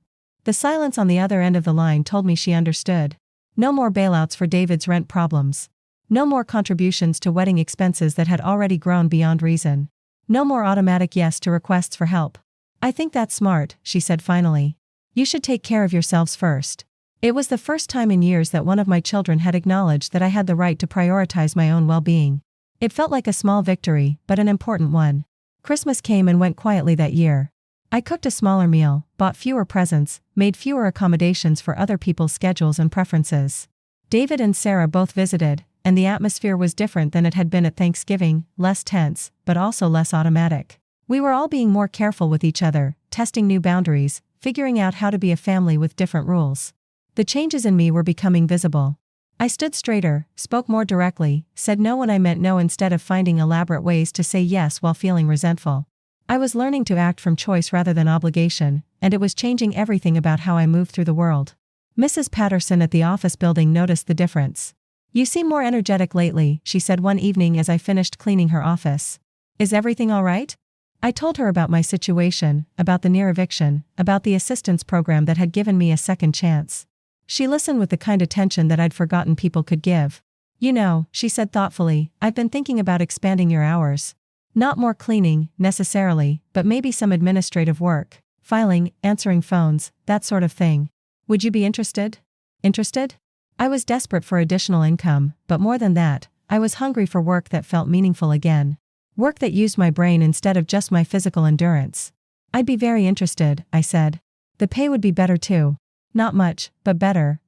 The silence on the other end of the line told me she understood. No more bailouts for David's rent problems. No more contributions to wedding expenses that had already grown beyond reason. No more automatic yes to requests for help. I think that's smart, she said finally. You should take care of yourselves first. It was the first time in years that one of my children had acknowledged that I had the right to prioritize my own well-being. It felt like a small victory, but an important one. Christmas came and went quietly that year. I cooked a smaller meal, bought fewer presents, made fewer accommodations for other people's schedules and preferences. David and Sarah both visited, and the atmosphere was different than it had been at Thanksgiving, less tense, but also less automatic. We were all being more careful with each other, testing new boundaries, figuring out how to be a family with different rules. The changes in me were becoming visible. I stood straighter, spoke more directly, said no when I meant no instead of finding elaborate ways to say yes while feeling resentful. I was learning to act from choice rather than obligation, and it was changing everything about how I moved through the world. Mrs. Patterson at the office building noticed the difference. You seem more energetic lately, she said one evening as I finished cleaning her office. Is everything all right? I told her about my situation, about the near eviction, about the assistance program that had given me a second chance. She listened with the kind attention that I'd forgotten people could give. You know, she said thoughtfully, I've been thinking about expanding your hours. Not more cleaning, necessarily, but maybe some administrative work, filing, answering phones, that sort of thing. Would you be interested? Interested? I was desperate for additional income, but more than that, I was hungry for work that felt meaningful again. Work that used my brain instead of just my physical endurance. I'd be very interested, I said. The pay would be better too. Not much, but better.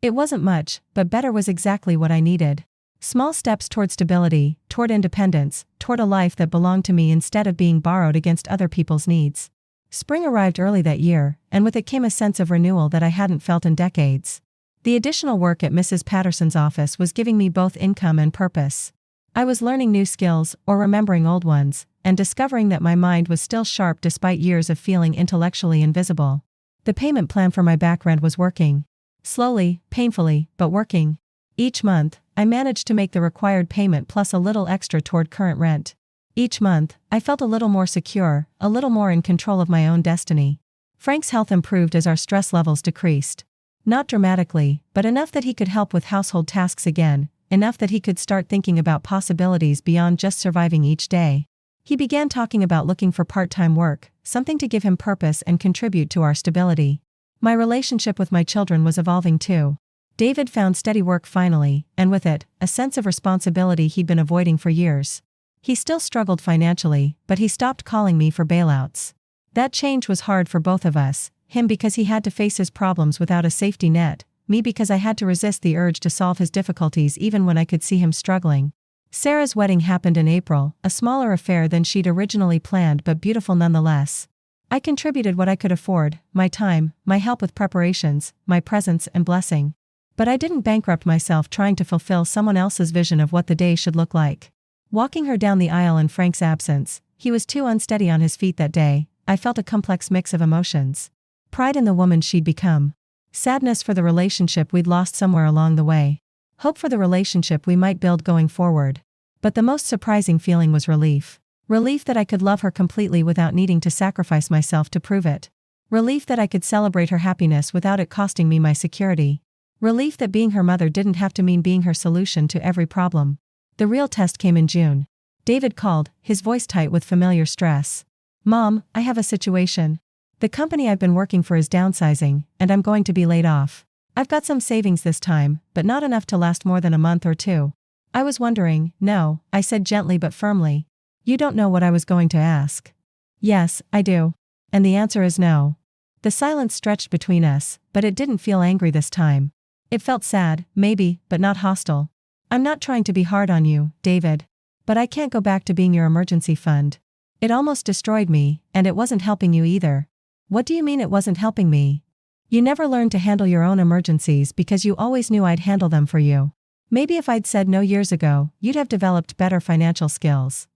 It wasn't much, but better was exactly what I needed. Small steps toward stability, toward independence, toward a life that belonged to me instead of being borrowed against other people's needs. Spring arrived early that year, and with it came a sense of renewal that I hadn't felt in decades. The additional work at Mrs. Patterson's office was giving me both income and purpose. I was learning new skills, or remembering old ones, and discovering that my mind was still sharp despite years of feeling intellectually invisible. The payment plan for my back rent was working. Slowly, painfully, but working. Each month, I managed to make the required payment plus a little extra toward current rent. Each month, I felt a little more secure, a little more in control of my own destiny. Frank's health improved as our stress levels decreased. Not dramatically, but enough that he could help with household tasks again, enough that he could start thinking about possibilities beyond just surviving each day. He began talking about looking for part-time work, something to give him purpose and contribute to our stability. My relationship with my children was evolving too. David found steady work finally, and with it, a sense of responsibility he'd been avoiding for years. He still struggled financially, but he stopped calling me for bailouts. That change was hard for both of us, him because he had to face his problems without a safety net, me because I had to resist the urge to solve his difficulties even when I could see him struggling. Sarah's wedding happened in April, a smaller affair than she'd originally planned but beautiful nonetheless. I contributed what I could afford, my time, my help with preparations, my presence and blessing. But I didn't bankrupt myself trying to fulfill someone else's vision of what the day should look like. Walking her down the aisle in Frank's absence, he was too unsteady on his feet that day. I felt a complex mix of emotions. Pride in the woman she'd become. Sadness for the relationship we'd lost somewhere along the way. Hope for the relationship we might build going forward. But the most surprising feeling was relief. Relief that I could love her completely without needing to sacrifice myself to prove it. Relief that I could celebrate her happiness without it costing me my security. Relief that being her mother didn't have to mean being her solution to every problem. The real test came in June. David called, his voice tight with familiar stress. "Mom, I have a situation. The company I've been working for is downsizing, and I'm going to be laid off. I've got some savings this time, but not enough to last more than a month or two." I was wondering. "No," I said gently but firmly. "You don't know what I was going to ask." "Yes, I do. And the answer is no." The silence stretched between us, but it didn't feel angry this time. It felt sad, maybe, but not hostile. "I'm not trying to be hard on you, David. But I can't go back to being your emergency fund. It almost destroyed me, and it wasn't helping you either." "What do you mean it wasn't helping me?" "You never learned to handle your own emergencies because you always knew I'd handle them for you. Maybe if I'd said no years ago, you'd have developed better financial skills."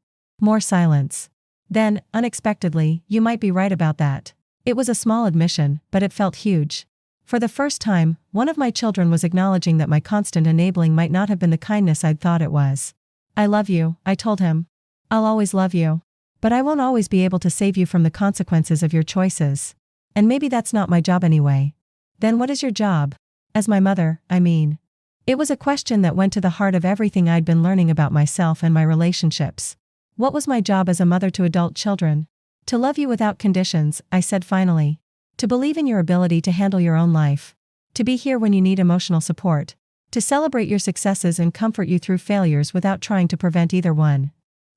More silence. Then, unexpectedly, "You might be right about that." It was a small admission, but it felt huge. For the first time, one of my children was acknowledging that my constant enabling might not have been the kindness I'd thought it was. "I love you," I told him. "I'll always love you. But I won't always be able to save you from the consequences of your choices. And maybe that's not my job anyway." "Then what is your job? As my mother, I mean." It was a question that went to the heart of everything I'd been learning about myself and my relationships. What was my job as a mother to adult children? "To love you without conditions," I said finally. "To believe in your ability to handle your own life. To be here when you need emotional support. To celebrate your successes and comfort you through failures without trying to prevent either one."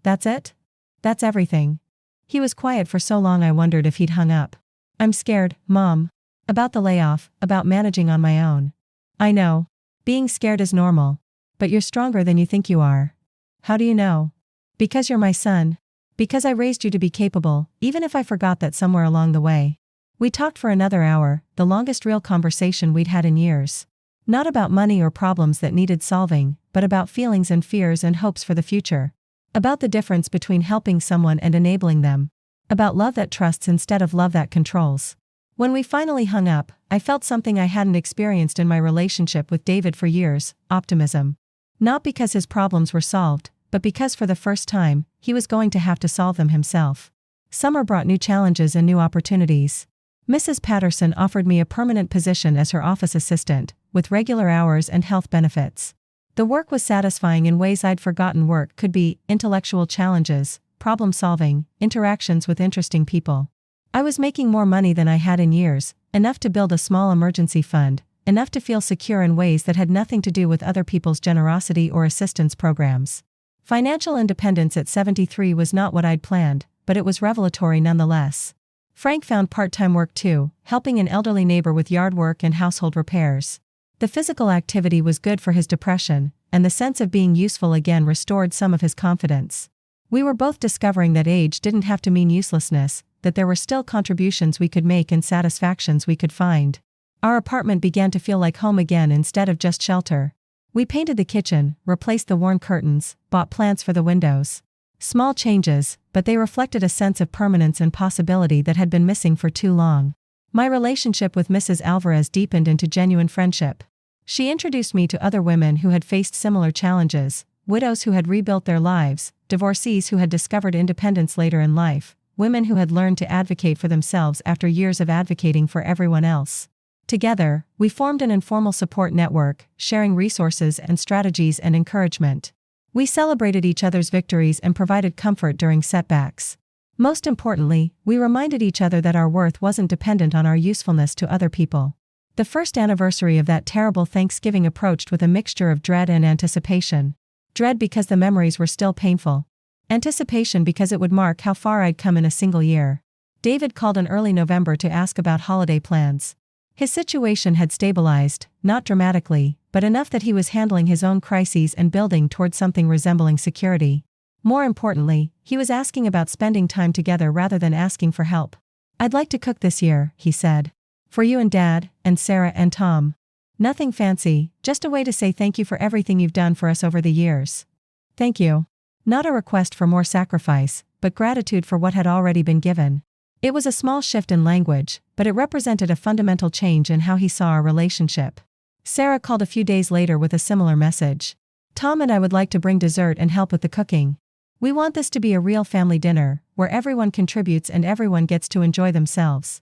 "That's it?" "That's everything." He was quiet for so long I wondered if he'd hung up. "I'm scared, Mom. About the layoff, about managing on my own." "I know. Being scared is normal. But you're stronger than you think you are." "How do you know?" "Because you're my son. Because I raised you to be capable, even if I forgot that somewhere along the way." We talked for another hour, the longest real conversation we'd had in years. Not about money or problems that needed solving, but about feelings and fears and hopes for the future. About the difference between helping someone and enabling them. About love that trusts instead of love that controls. When we finally hung up, I felt something I hadn't experienced in my relationship with David for years: optimism. Not because his problems were solved, but because for the first time, he was going to have to solve them himself. Summer brought new challenges and new opportunities. Mrs. Patterson offered me a permanent position as her office assistant, with regular hours and health benefits. The work was satisfying in ways I'd forgotten work could be: intellectual challenges, problem solving, interactions with interesting people. I was making more money than I had in years, enough to build a small emergency fund, enough to feel secure in ways that had nothing to do with other people's generosity or assistance programs. Financial independence at 73 was not what I'd planned, but it was revelatory nonetheless. Frank found part-time work too, helping an elderly neighbor with yard work and household repairs. The physical activity was good for his depression, and the sense of being useful again restored some of his confidence. We were both discovering that age didn't have to mean uselessness, that there were still contributions we could make and satisfactions we could find. Our apartment began to feel like home again instead of just shelter. We painted the kitchen, replaced the worn curtains, bought plants for the windows. Small changes, but they reflected a sense of permanence and possibility that had been missing for too long. My relationship with Mrs. Alvarez deepened into genuine friendship. She introduced me to other women who had faced similar challenges: widows who had rebuilt their lives, divorcees who had discovered independence later in life, women who had learned to advocate for themselves after years of advocating for everyone else. Together, we formed an informal support network, sharing resources and strategies and encouragement. We celebrated each other's victories and provided comfort during setbacks. Most importantly, we reminded each other that our worth wasn't dependent on our usefulness to other people. The first anniversary of that terrible Thanksgiving approached with a mixture of dread and anticipation. Dread because the memories were still painful. Anticipation because it would mark how far I'd come in a single year. David called in early November to ask about holiday plans. His situation had stabilized, not dramatically, but enough that he was handling his own crises and building toward something resembling security. More importantly, he was asking about spending time together rather than asking for help. "I'd like to cook this year," he said. "For you and Dad, and Sarah and Tom. Nothing fancy, just a way to say thank you for everything you've done for us over the years." "Thank you." Not a request for more sacrifice, but gratitude for what had already been given. It was a small shift in language, but it represented a fundamental change in how he saw our relationship. Sarah called a few days later with a similar message. "Tom and I would like to bring dessert and help with the cooking." We want this to be a real family dinner, where everyone contributes and everyone gets to enjoy themselves.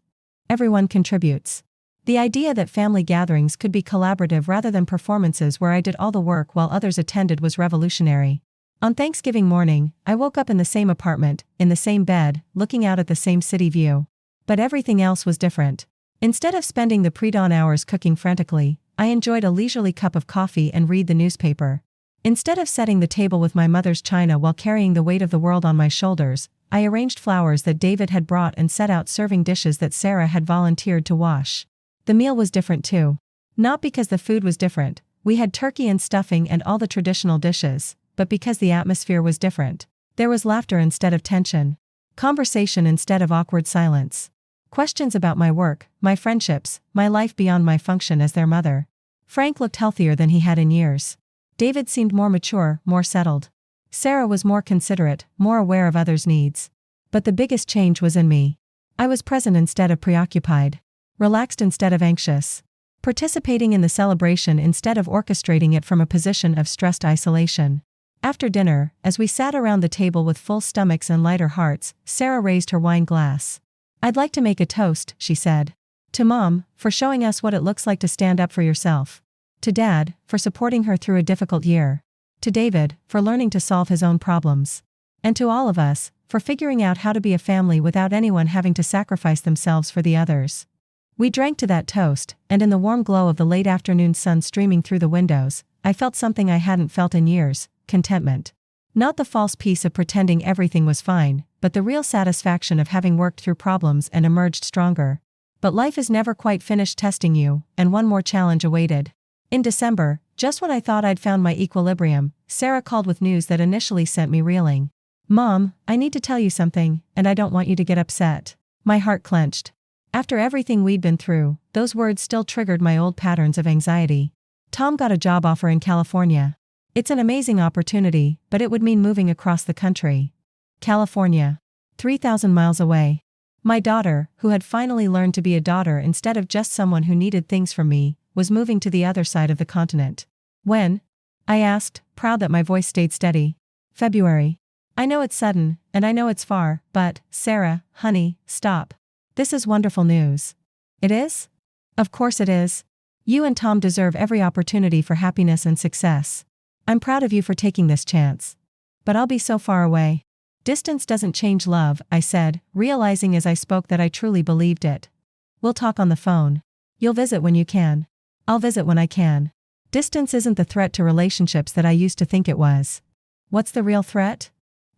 Everyone contributes. The idea that family gatherings could be collaborative rather than performances where I did all the work while others attended was revolutionary. On Thanksgiving morning, I woke up in the same apartment, in the same bed, looking out at the same city view. But everything else was different. Instead of spending the pre-dawn hours cooking frantically, I enjoyed a leisurely cup of coffee and read the newspaper. Instead of setting the table with my mother's china while carrying the weight of the world on my shoulders, I arranged flowers that David had brought and set out serving dishes that Sarah had volunteered to wash. The meal was different too. Not because the food was different, we had turkey and stuffing and all the traditional dishes, but because the atmosphere was different. There was laughter instead of tension. Conversation instead of awkward silence. Questions about my work, my friendships, my life beyond my function as their mother. Frank looked healthier than he had in years. David seemed more mature, more settled. Sarah was more considerate, more aware of others' needs. But the biggest change was in me. I was present instead of preoccupied. Relaxed instead of anxious. Participating in the celebration instead of orchestrating it from a position of stressed isolation. After dinner, as we sat around the table with full stomachs and lighter hearts, Sarah raised her wine glass. "I'd like to make a toast," she said. "To Mom, for showing us what it looks like to stand up for yourself. To Dad, for supporting her through a difficult year. To David, for learning to solve his own problems. And to all of us, for figuring out how to be a family without anyone having to sacrifice themselves for the others." We drank to that toast, and in the warm glow of the late afternoon sun streaming through the windows, I felt something I hadn't felt in years: contentment. Not the false peace of pretending everything was fine, but the real satisfaction of having worked through problems and emerged stronger. But life is never quite finished testing you, and one more challenge awaited. In December, just when I thought I'd found my equilibrium, Sarah called with news that initially sent me reeling. "Mom, I need to tell you something, and I don't want you to get upset." My heart clenched. After everything we'd been through, those words still triggered my old patterns of anxiety. Tom got a job offer in California. It's an amazing opportunity, but it would mean moving across the country. California. 3,000 miles away. My daughter, who had finally learned to be a daughter instead of just someone who needed things from me, was moving to the other side of the continent. "When?" I asked, proud that my voice stayed steady. "February. I know it's sudden, and I know it's far, but, Sarah, honey, stop. This is wonderful news." "It is?" "Of course it is. You and Tom deserve every opportunity for happiness and success. I'm proud of you for taking this chance. But I'll be so far away." "Distance doesn't change love," I said, realizing as I spoke that I truly believed it. "We'll talk on the phone. You'll visit when you can. I'll visit when I can. Distance isn't the threat to relationships that I used to think it was. What's the real threat?"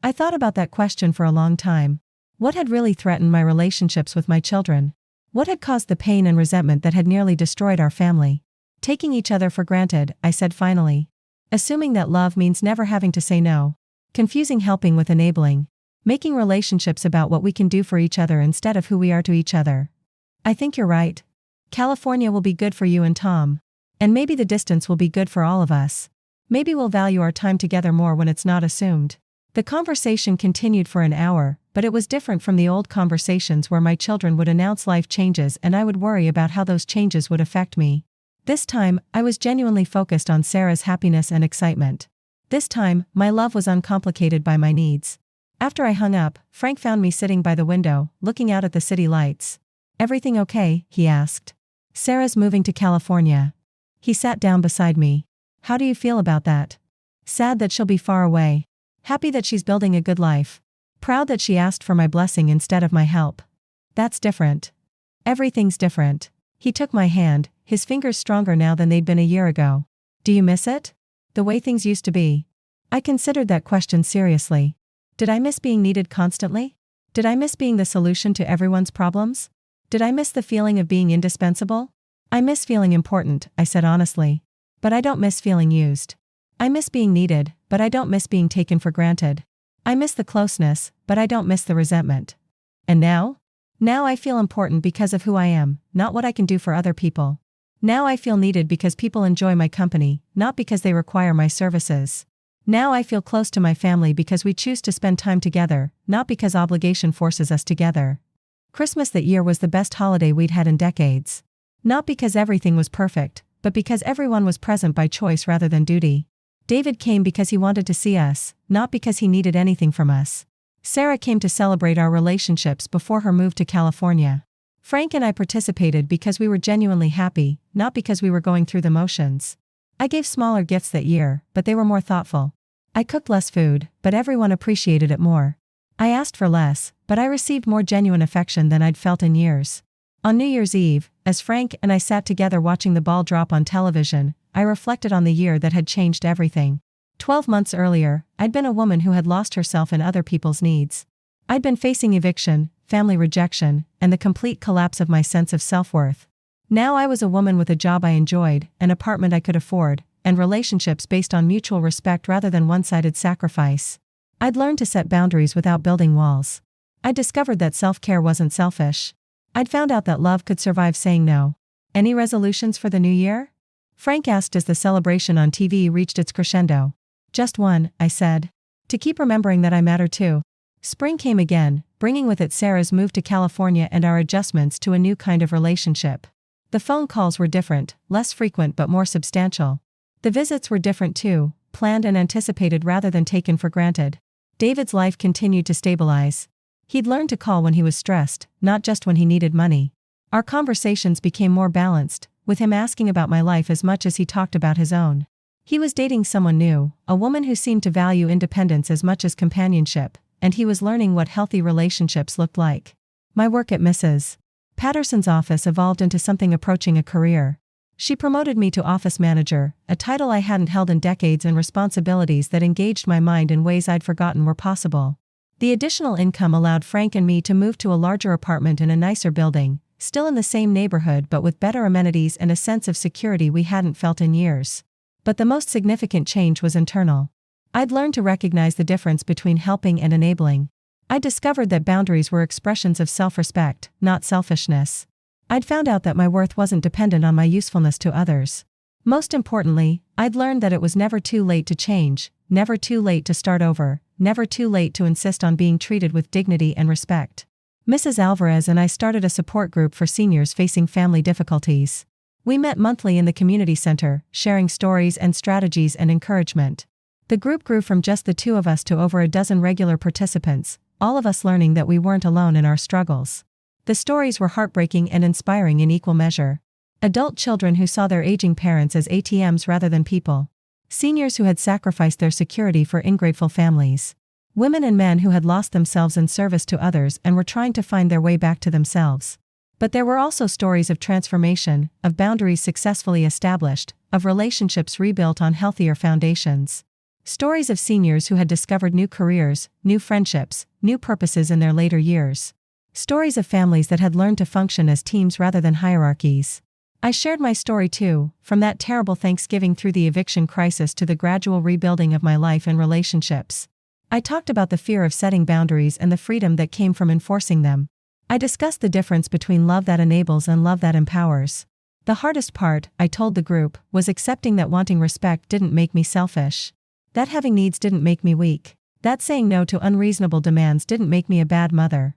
I thought about that question for a long time. What had really threatened my relationships with my children? What had caused the pain and resentment that had nearly destroyed our family? "Taking each other for granted," I said finally. "Assuming that love means never having to say no. Confusing helping with enabling. Making relationships about what we can do for each other instead of who we are to each other. I think you're right. California will be good for you and Tom. And maybe the distance will be good for all of us. Maybe we'll value our time together more when it's not assumed." The conversation continued for an hour, but it was different from the old conversations where my children would announce life changes and I would worry about how those changes would affect me. This time, I was genuinely focused on Sarah's happiness and excitement. This time, my love was uncomplicated by my needs. After I hung up, Frank found me sitting by the window, looking out at the city lights. "Everything okay?" he asked. "Sarah's moving to California." He sat down beside me. "How do you feel about that?" "Sad that she'll be far away. Happy that she's building a good life. Proud that she asked for my blessing instead of my help." "That's different." "Everything's different." He took my hand, his fingers stronger now than they'd been a year ago. "Do you miss it? The way things used to be?" I considered that question seriously. Did I miss being needed constantly? Did I miss being the solution to everyone's problems? Did I miss the feeling of being indispensable? "I miss feeling important," I said honestly. "But I don't miss feeling used. I miss being needed, but I don't miss being taken for granted. I miss the closeness, but I don't miss the resentment." "And now?" "Now I feel important because of who I am, not what I can do for other people. Now I feel needed because people enjoy my company, not because they require my services. Now I feel close to my family because we choose to spend time together, not because obligation forces us together." Christmas that year was the best holiday we'd had in decades. Not because everything was perfect, but because everyone was present by choice rather than duty. David came because he wanted to see us, not because he needed anything from us. Sarah came to celebrate our relationships before her move to California. Frank and I participated because we were genuinely happy, not because we were going through the motions. I gave smaller gifts that year, but they were more thoughtful. I cooked less food, but everyone appreciated it more. I asked for less, but I received more genuine affection than I'd felt in years. On New Year's Eve, as Frank and I sat together watching the ball drop on television, I reflected on the year that had changed everything. 12 months earlier, I'd been a woman who had lost herself in other people's needs. I'd been facing eviction, family rejection, and the complete collapse of my sense of self-worth. Now I was a woman with a job I enjoyed, an apartment I could afford, and relationships based on mutual respect rather than one-sided sacrifice. I'd learned to set boundaries without building walls. I'd discovered that self-care wasn't selfish. I'd found out that love could survive saying no. Any resolutions for the new year? Frank asked as the celebration on TV reached its crescendo. Just one, I said. To keep remembering that I matter too. Spring came again, bringing with it Sarah's move to California and our adjustments to a new kind of relationship. The phone calls were different, less frequent but more substantial. The visits were different too, planned and anticipated rather than taken for granted. David's life continued to stabilize. He'd learned to call when he was stressed, not just when he needed money. Our conversations became more balanced, with him asking about my life as much as he talked about his own. He was dating someone new, a woman who seemed to value independence as much as companionship, and he was learning what healthy relationships looked like. My work at Mrs. Patterson's office evolved into something approaching a career. She promoted me to office manager, a title I hadn't held in decades, and responsibilities that engaged my mind in ways I'd forgotten were possible. The additional income allowed Frank and me to move to a larger apartment in a nicer building, still in the same neighborhood but with better amenities and a sense of security we hadn't felt in years. But the most significant change was internal. I'd learned to recognize the difference between helping and enabling. I discovered that boundaries were expressions of self-respect, not selfishness. I'd found out that my worth wasn't dependent on my usefulness to others. Most importantly, I'd learned that it was never too late to change, never too late to start over, never too late to insist on being treated with dignity and respect. Mrs. Alvarez and I started a support group for seniors facing family difficulties. We met monthly in the community center, sharing stories and strategies and encouragement. The group grew from just the two of us to over a dozen regular participants, all of us learning that we weren't alone in our struggles. The stories were heartbreaking and inspiring in equal measure. Adult children who saw their aging parents as ATMs rather than people. Seniors who had sacrificed their security for ungrateful families. Women and men who had lost themselves in service to others and were trying to find their way back to themselves. But there were also stories of transformation, of boundaries successfully established, of relationships rebuilt on healthier foundations. Stories of seniors who had discovered new careers, new friendships, new purposes in their later years. Stories of families that had learned to function as teams rather than hierarchies. I shared my story too, from that terrible Thanksgiving through the eviction crisis to the gradual rebuilding of my life and relationships. I talked about the fear of setting boundaries and the freedom that came from enforcing them. I discussed the difference between love that enables and love that empowers. The hardest part, I told the group, was accepting that wanting respect didn't make me selfish. That having needs didn't make me weak. That saying no to unreasonable demands didn't make me a bad mother.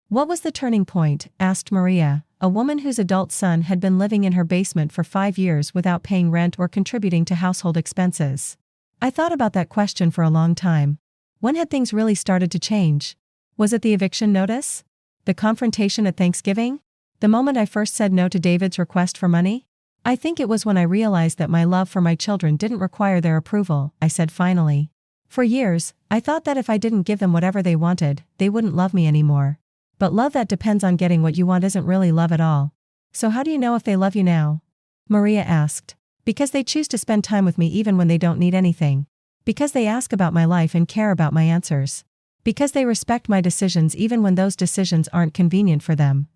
What was the turning point? Asked Maria, a woman whose adult son had been living in her basement for 5 years without paying rent or contributing to household expenses. I thought about that question for a long time. When had things really started to change? Was it the eviction notice? The confrontation at Thanksgiving? The moment I first said no to David's request for money? I think it was when I realized that my love for my children didn't require their approval, I said finally. For years, I thought that if I didn't give them whatever they wanted, they wouldn't love me anymore. But love that depends on getting what you want isn't really love at all. So how do you know if they love you now? Maria asked. Because they choose to spend time with me even when they don't need anything. Because they ask about my life and care about my answers. Because they respect my decisions even when those decisions aren't convenient for them.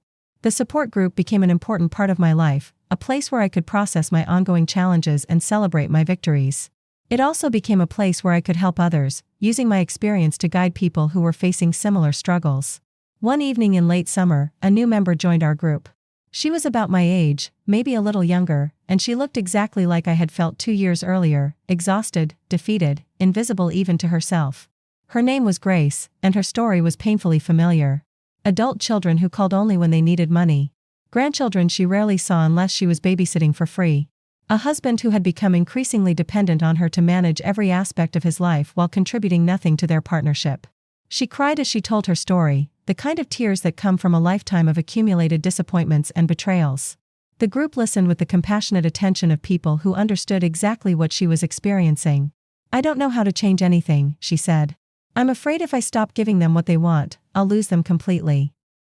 The support group became an important part of my life, a place where I could process my ongoing challenges and celebrate my victories. It also became a place where I could help others, using my experience to guide people who were facing similar struggles. One evening in late summer, a new member joined our group. She was about my age, maybe a little younger, and she looked exactly like I had felt 2 years earlier, exhausted, defeated, invisible even to herself. Her name was Grace, and her story was painfully familiar. Adult children who called only when they needed money. Grandchildren she rarely saw unless she was babysitting for free. A husband who had become increasingly dependent on her to manage every aspect of his life while contributing nothing to their partnership. She cried as she told her story, the kind of tears that come from a lifetime of accumulated disappointments and betrayals. The group listened with the compassionate attention of people who understood exactly what she was experiencing. "I don't know how to change anything," she said. "I'm afraid if I stop giving them what they want, I'll lose them completely."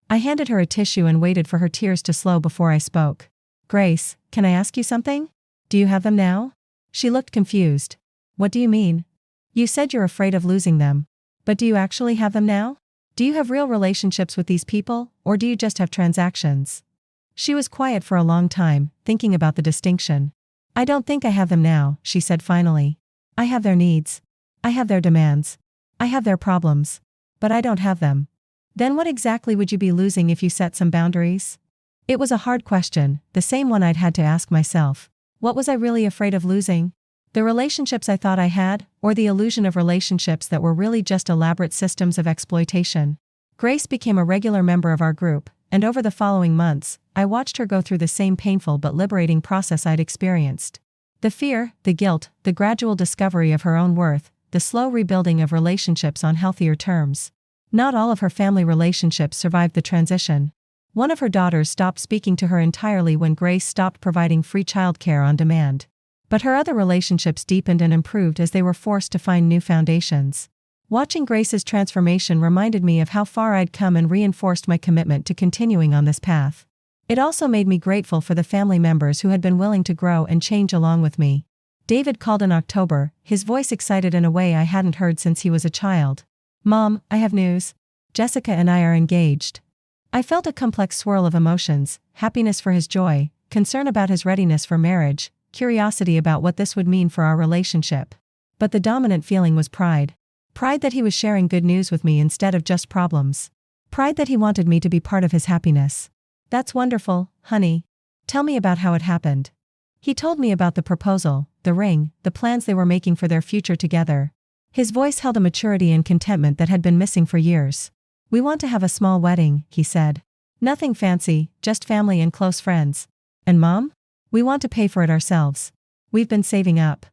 I handed her a tissue and waited for her tears to slow before I spoke. "Grace, can I ask you something? Do you have them now?" She looked confused. "What do you mean?" "You said you're afraid of losing them. But do you actually have them now? Do you have real relationships with these people, or do you just have transactions?" She was quiet for a long time, thinking about the distinction. "I don't think I have them now," she said finally. "I have their needs. I have their demands. I have their problems. But I don't have them." "Then what exactly would you be losing if you set some boundaries?" It was a hard question, the same one I'd had to ask myself. What was I really afraid of losing? The relationships I thought I had, or the illusion of relationships that were really just elaborate systems of exploitation? Grace became a regular member of our group, and over the following months, I watched her go through the same painful but liberating process I'd experienced. The fear, the guilt, the gradual discovery of her own worth, the slow rebuilding of relationships on healthier terms. Not all of her family relationships survived the transition. One of her daughters stopped speaking to her entirely when Grace stopped providing free childcare on demand. But her other relationships deepened and improved as they were forced to find new foundations. Watching Grace's transformation reminded me of how far I'd come and reinforced my commitment to continuing on this path. It also made me grateful for the family members who had been willing to grow and change along with me. David called in October, his voice excited in a way I hadn't heard since he was a child. "Mom, I have news. Jessica and I are engaged." I felt a complex swirl of emotions, happiness for his joy, concern about his readiness for marriage, curiosity about what this would mean for our relationship. But the dominant feeling was pride. Pride that he was sharing good news with me instead of just problems. Pride that he wanted me to be part of his happiness. "That's wonderful, honey. Tell me about how it happened." He told me about the proposal, the ring, the plans they were making for their future together. His voice held a maturity and contentment that had been missing for years. "We want to have a small wedding," he said. "Nothing fancy, just family and close friends." "And Mom? We want to pay for it ourselves. We've been saving up."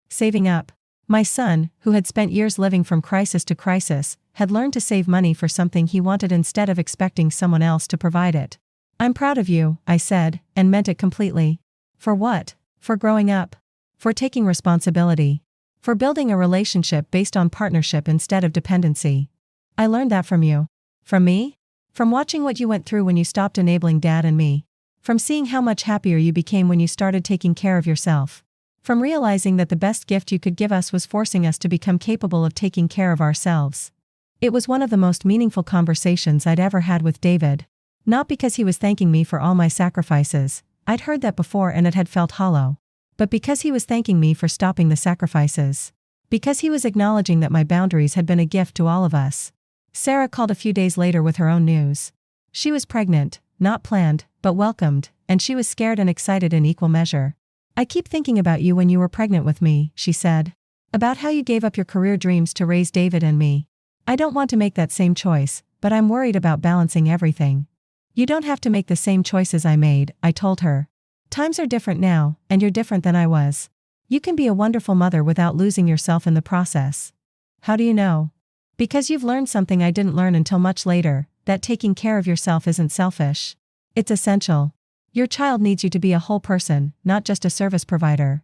Saving up. My son, who had spent years living from crisis to crisis, had learned to save money for something he wanted instead of expecting someone else to provide it. "I'm proud of you," I said, and meant it completely. "For what?" "For growing up. For taking responsibility. For building a relationship based on partnership instead of dependency." "I learned that from you." "From me?" "From watching what you went through when you stopped enabling Dad and me. From seeing how much happier you became when you started taking care of yourself. From realizing that the best gift you could give us was forcing us to become capable of taking care of ourselves." It was one of the most meaningful conversations I'd ever had with David. Not because he was thanking me for all my sacrifices, I'd heard that before and it had felt hollow. But because he was thanking me for stopping the sacrifices. Because he was acknowledging that my boundaries had been a gift to all of us. Sarah called a few days later with her own news. She was pregnant, not planned, but welcomed, and she was scared and excited in equal measure. "I keep thinking about you when you were pregnant with me," she said. "About how you gave up your career dreams to raise David and me. I don't want to make that same choice, but I'm worried about balancing everything." "You don't have to make the same choices I made," I told her. "Times are different now, and you're different than I was. You can be a wonderful mother without losing yourself in the process." "How do you know?" "Because you've learned something I didn't learn until much later, that taking care of yourself isn't selfish. It's essential. Your child needs you to be a whole person, not just a service provider."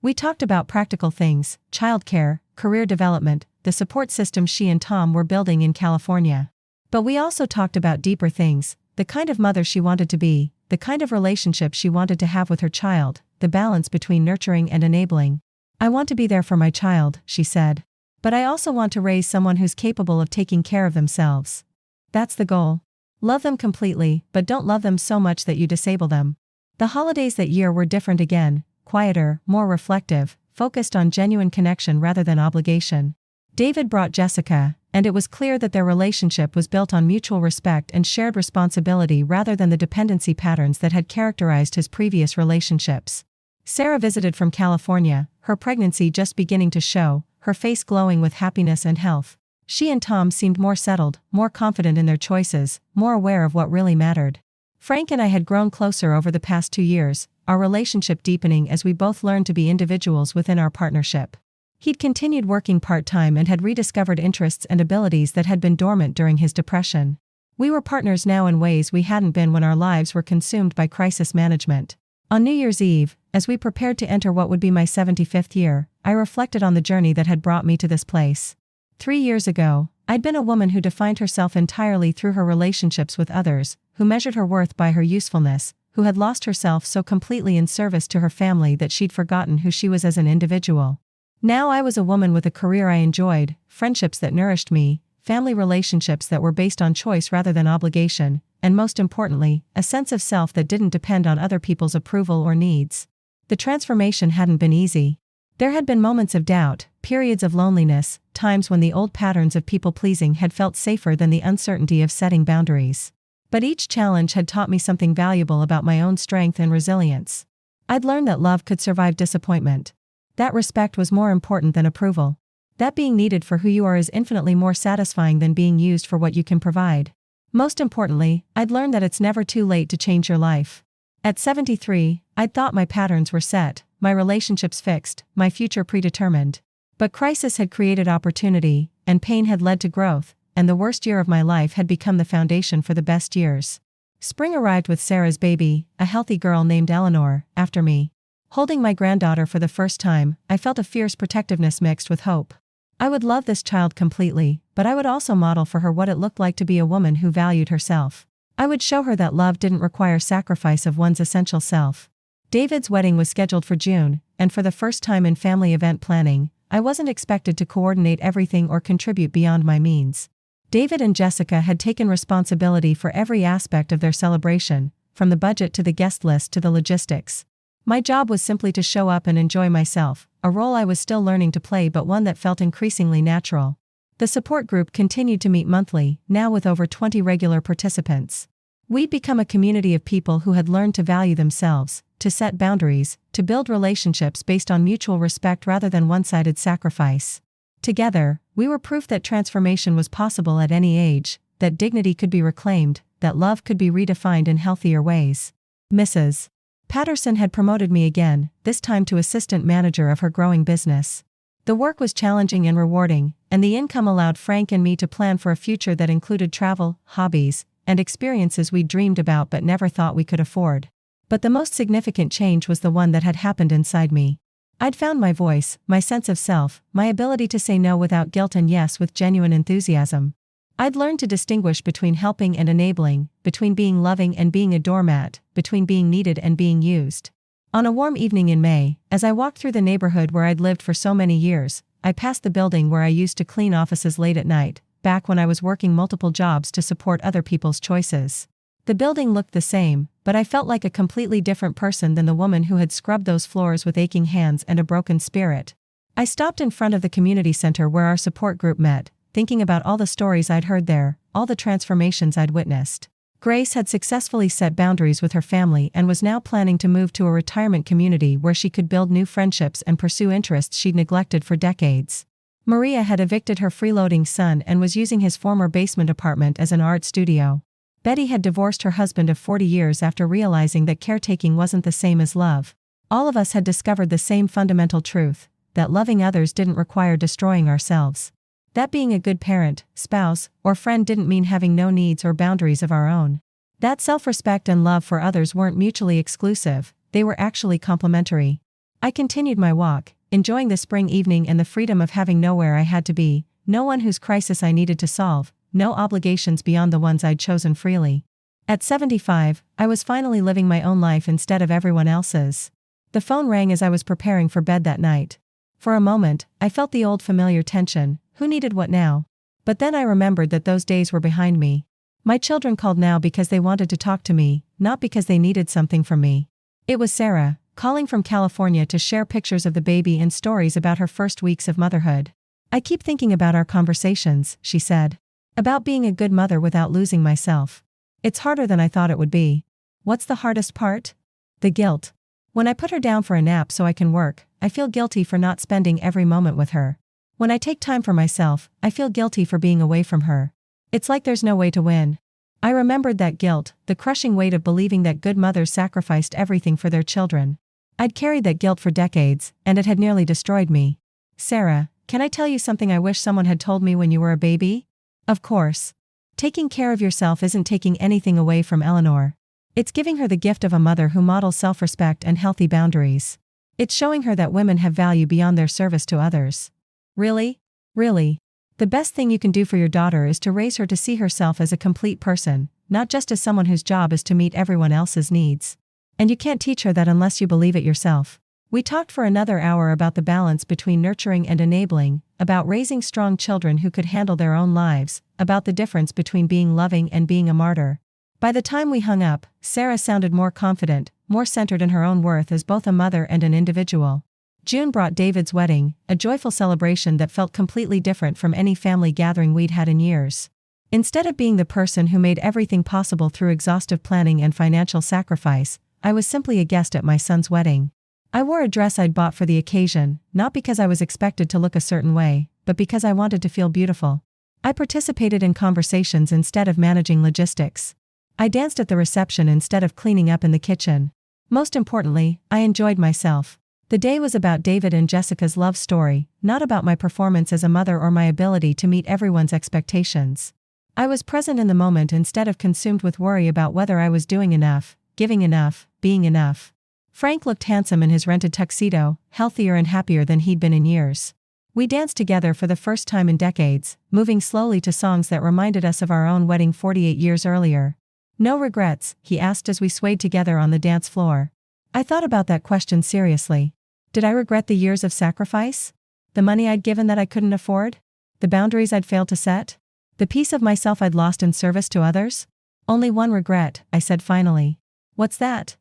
We talked about practical things, childcare, career development, the support system she and Tom were building in California. But we also talked about deeper things, the kind of mother she wanted to be, the kind of relationship she wanted to have with her child, the balance between nurturing and enabling. "I want to be there for my child," she said. "But I also want to raise someone who's capable of taking care of themselves. That's the goal. Love them completely, but don't love them so much that you disable them." The holidays that year were different again, quieter, more reflective, focused on genuine connection rather than obligation. David brought Jessica, and it was clear that their relationship was built on mutual respect and shared responsibility rather than the dependency patterns that had characterized his previous relationships. Sarah visited from California, her pregnancy just beginning to show, her face glowing with happiness and health. She and Tom seemed more settled, more confident in their choices, more aware of what really mattered. Frank and I had grown closer over the past 2 years, our relationship deepening as we both learned to be individuals within our partnership. He'd continued working part-time and had rediscovered interests and abilities that had been dormant during his depression. We were partners now in ways we hadn't been when our lives were consumed by crisis management. On New Year's Eve, as we prepared to enter what would be my 75th year, I reflected on the journey that had brought me to this place. 3 years ago, I'd been a woman who defined herself entirely through her relationships with others, who measured her worth by her usefulness, who had lost herself so completely in service to her family that she'd forgotten who she was as an individual. Now I was a woman with a career I enjoyed, friendships that nourished me, family relationships that were based on choice rather than obligation, and most importantly, a sense of self that didn't depend on other people's approval or needs. The transformation hadn't been easy. There had been moments of doubt, periods of loneliness, times when the old patterns of people-pleasing had felt safer than the uncertainty of setting boundaries. But each challenge had taught me something valuable about my own strength and resilience. I'd learned that love could survive disappointment. That respect was more important than approval. That being needed for who you are is infinitely more satisfying than being used for what you can provide. Most importantly, I'd learned that it's never too late to change your life. At 73, I'd thought my patterns were set, my relationships fixed, my future predetermined. But crisis had created opportunity, and pain had led to growth, and the worst year of my life had become the foundation for the best years. Spring arrived with Sarah's baby, a healthy girl named Eleanor, after me. Holding my granddaughter for the first time, I felt a fierce protectiveness mixed with hope. I would love this child completely, but I would also model for her what it looked like to be a woman who valued herself. I would show her that love didn't require sacrifice of one's essential self. David's wedding was scheduled for June, and for the first time in family event planning, I wasn't expected to coordinate everything or contribute beyond my means. David and Jessica had taken responsibility for every aspect of their celebration, from the budget to the guest list to the logistics. My job was simply to show up and enjoy myself, a role I was still learning to play but one that felt increasingly natural. The support group continued to meet monthly, now with over 20 regular participants. We'd become a community of people who had learned to value themselves, to set boundaries, to build relationships based on mutual respect rather than one-sided sacrifice. Together, we were proof that transformation was possible at any age, that dignity could be reclaimed, that love could be redefined in healthier ways. Mrs. Patterson had promoted me again, this time to assistant manager of her growing business. The work was challenging and rewarding, and the income allowed Frank and me to plan for a future that included travel, hobbies, and experiences we'd dreamed about but never thought we could afford. But the most significant change was the one that had happened inside me. I'd found my voice, my sense of self, my ability to say no without guilt and yes with genuine enthusiasm. I'd learned to distinguish between helping and enabling, between being loving and being a doormat, between being needed and being used. On a warm evening in May, as I walked through the neighborhood where I'd lived for so many years, I passed the building where I used to clean offices late at night, back when I was working multiple jobs to support other people's choices. The building looked the same, but I felt like a completely different person than the woman who had scrubbed those floors with aching hands and a broken spirit. I stopped in front of the community center where our support group met, thinking about all the stories I'd heard there, all the transformations I'd witnessed. Grace had successfully set boundaries with her family and was now planning to move to a retirement community where she could build new friendships and pursue interests she'd neglected for decades. Maria had evicted her freeloading son and was using his former basement apartment as an art studio. Betty had divorced her husband of 40 years after realizing that caretaking wasn't the same as love. All of us had discovered the same fundamental truth, that loving others didn't require destroying ourselves. That being a good parent, spouse, or friend didn't mean having no needs or boundaries of our own. That self-respect and love for others weren't mutually exclusive, they were actually complementary. I continued my walk, enjoying the spring evening and the freedom of having nowhere I had to be, no one whose crisis I needed to solve, no obligations beyond the ones I'd chosen freely. At 75, I was finally living my own life instead of everyone else's. The phone rang as I was preparing for bed that night. For a moment, I felt the old familiar tension. Who needed what now? But then I remembered that those days were behind me. My children called now because they wanted to talk to me, not because they needed something from me. It was Sarah, calling from California to share pictures of the baby and stories about her first weeks of motherhood. I keep thinking about our conversations, she said. About being a good mother without losing myself. It's harder than I thought it would be. What's the hardest part? The guilt. When I put her down for a nap so I can work, I feel guilty for not spending every moment with her. When I take time for myself, I feel guilty for being away from her. It's like there's no way to win. I remembered that guilt, the crushing weight of believing that good mothers sacrificed everything for their children. I'd carried that guilt for decades, and it had nearly destroyed me. Sarah, can I tell you something I wish someone had told me when you were a baby? Of course. Taking care of yourself isn't taking anything away from Eleanor. It's giving her the gift of a mother who models self-respect and healthy boundaries. It's showing her that women have value beyond their service to others. Really? Really? The best thing you can do for your daughter is to raise her to see herself as a complete person, not just as someone whose job is to meet everyone else's needs. And you can't teach her that unless you believe it yourself. We talked for another hour about the balance between nurturing and enabling, about raising strong children who could handle their own lives, about the difference between being loving and being a martyr. By the time we hung up, Sarah sounded more confident, more centered in her own worth as both a mother and an individual. June brought David's wedding, a joyful celebration that felt completely different from any family gathering we'd had in years. Instead of being the person who made everything possible through exhaustive planning and financial sacrifice, I was simply a guest at my son's wedding. I wore a dress I'd bought for the occasion, not because I was expected to look a certain way, but because I wanted to feel beautiful. I participated in conversations instead of managing logistics. I danced at the reception instead of cleaning up in the kitchen. Most importantly, I enjoyed myself. The day was about David and Jessica's love story, not about my performance as a mother or my ability to meet everyone's expectations. I was present in the moment instead of consumed with worry about whether I was doing enough, giving enough, being enough. Frank looked handsome in his rented tuxedo, healthier and happier than he'd been in years. We danced together for the first time in decades, moving slowly to songs that reminded us of our own wedding 48 years earlier. No regrets, he asked as we swayed together on the dance floor. I thought about that question seriously. Did I regret the years of sacrifice? The money I'd given that I couldn't afford? The boundaries I'd failed to set? The piece of myself I'd lost in service to others? Only one regret, I said finally. What's that?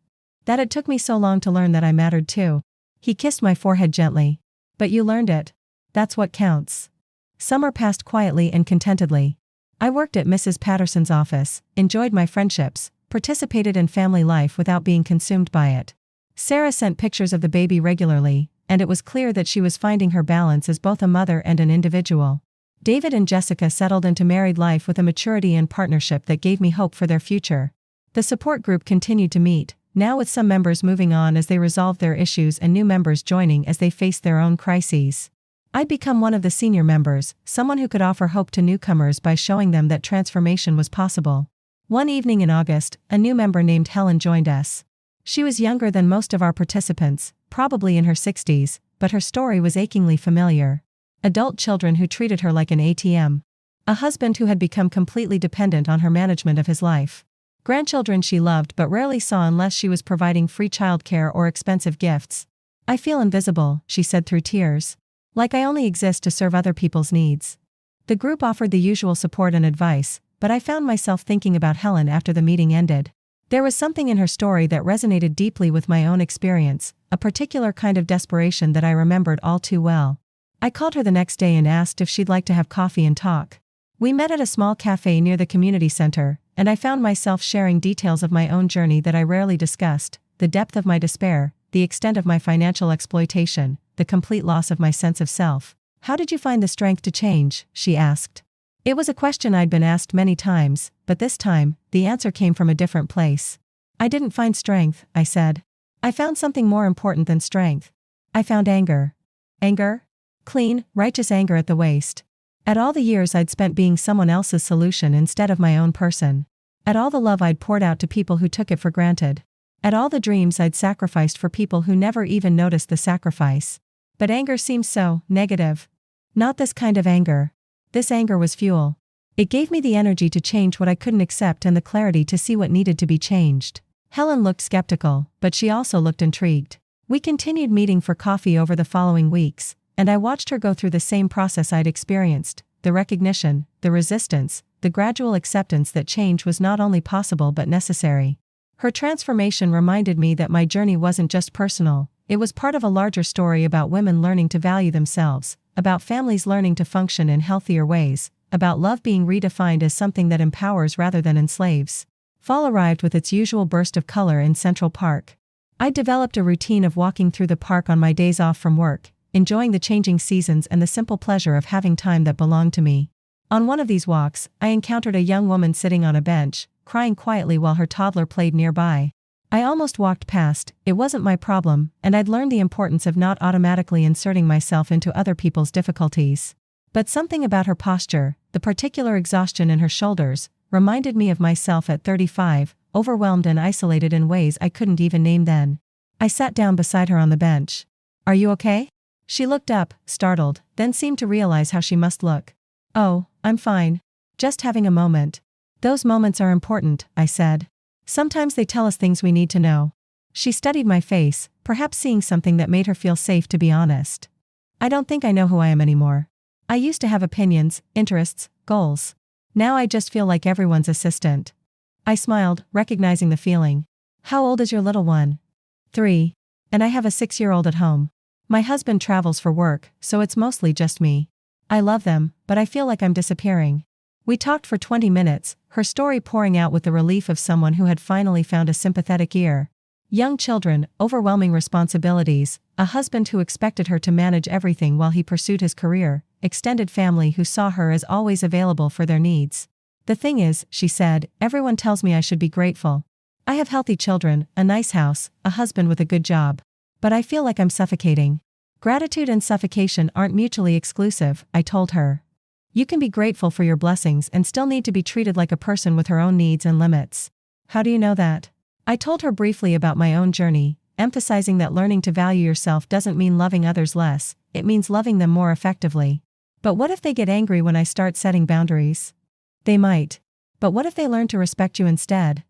That it took me so long to learn that I mattered too. He kissed my forehead gently. But you learned it. That's what counts. Summer passed quietly and contentedly. I worked at Mrs. Patterson's office, enjoyed my friendships, participated in family life without being consumed by it. Sarah sent pictures of the baby regularly, and it was clear that she was finding her balance as both a mother and an individual. David and Jessica settled into married life with a maturity and partnership that gave me hope for their future. The support group continued to meet, now with some members moving on as they resolved their issues and new members joining as they faced their own crises. I'd become one of the senior members, someone who could offer hope to newcomers by showing them that transformation was possible. One evening in August, a new member named Helen joined us. She was younger than most of our participants, probably in her 60s, but her story was achingly familiar. Adult children who treated her like an ATM. A husband who had become completely dependent on her management of his life. Grandchildren she loved but rarely saw unless she was providing free childcare or expensive gifts. I feel invisible, she said through tears. Like I only exist to serve other people's needs. The group offered the usual support and advice, but I found myself thinking about Helen after the meeting ended. There was something in her story that resonated deeply with my own experience, a particular kind of desperation that I remembered all too well. I called her the next day and asked if she'd like to have coffee and talk. We met at a small cafe near the community center, and I found myself sharing details of my own journey that I rarely discussed, the depth of my despair, the extent of my financial exploitation, the complete loss of my sense of self. How did you find the strength to change? She asked. It was a question I'd been asked many times, but this time, the answer came from a different place. I didn't find strength, I said. I found something more important than strength. I found anger. Anger? Clean, righteous anger at the waist. At all the years I'd spent being someone else's solution instead of my own person. At all the love I'd poured out to people who took it for granted. At all the dreams I'd sacrificed for people who never even noticed the sacrifice. But anger seems so negative. Not this kind of anger. This anger was fuel. It gave me the energy to change what I couldn't accept and the clarity to see what needed to be changed. Helen looked skeptical, but she also looked intrigued. We continued meeting for coffee over the following weeks, and I watched her go through the same process I'd experienced, the recognition, the resistance, the gradual acceptance that change was not only possible but necessary. Her transformation reminded me that my journey wasn't just personal, it was part of a larger story about women learning to value themselves, about families learning to function in healthier ways, about love being redefined as something that empowers rather than enslaves. Fall arrived with its usual burst of color in Central Park. I'd developed a routine of walking through the park on my days off from work, enjoying the changing seasons and the simple pleasure of having time that belonged to me. On one of these walks, I encountered a young woman sitting on a bench, crying quietly while her toddler played nearby. I almost walked past, it wasn't my problem, and I'd learned the importance of not automatically inserting myself into other people's difficulties. But something about her posture, the particular exhaustion in her shoulders, reminded me of myself at 35, overwhelmed and isolated in ways I couldn't even name then. I sat down beside her on the bench. "Are you okay?" She looked up, startled, then seemed to realize how she must look. "Oh, I'm fine. Just having a moment." "Those moments are important," I said. "Sometimes they tell us things we need to know." She studied my face, perhaps seeing something that made her feel safe to be honest. "I don't think I know who I am anymore. I used to have opinions, interests, goals. Now I just feel like everyone's assistant." I smiled, recognizing the feeling. "How old is your little one?" 3. And I have a 6-year-old at home. My husband travels for work, so it's mostly just me. I love them, but I feel like I'm disappearing. We talked for 20 minutes, her story pouring out with the relief of someone who had finally found a sympathetic ear. Young children, overwhelming responsibilities, a husband who expected her to manage everything while he pursued his career, extended family who saw her as always available for their needs. "The thing is," she said, "everyone tells me I should be grateful. I have healthy children, a nice house, a husband with a good job. But I feel like I'm suffocating." "Gratitude and suffocation aren't mutually exclusive," I told her. "You can be grateful for your blessings and still need to be treated like a person with her own needs and limits." "How do you know that?" I told her briefly about my own journey, emphasizing that learning to value yourself doesn't mean loving others less, it means loving them more effectively. "But what if they get angry when I start setting boundaries?" "They might. But what if they learn to respect you instead?"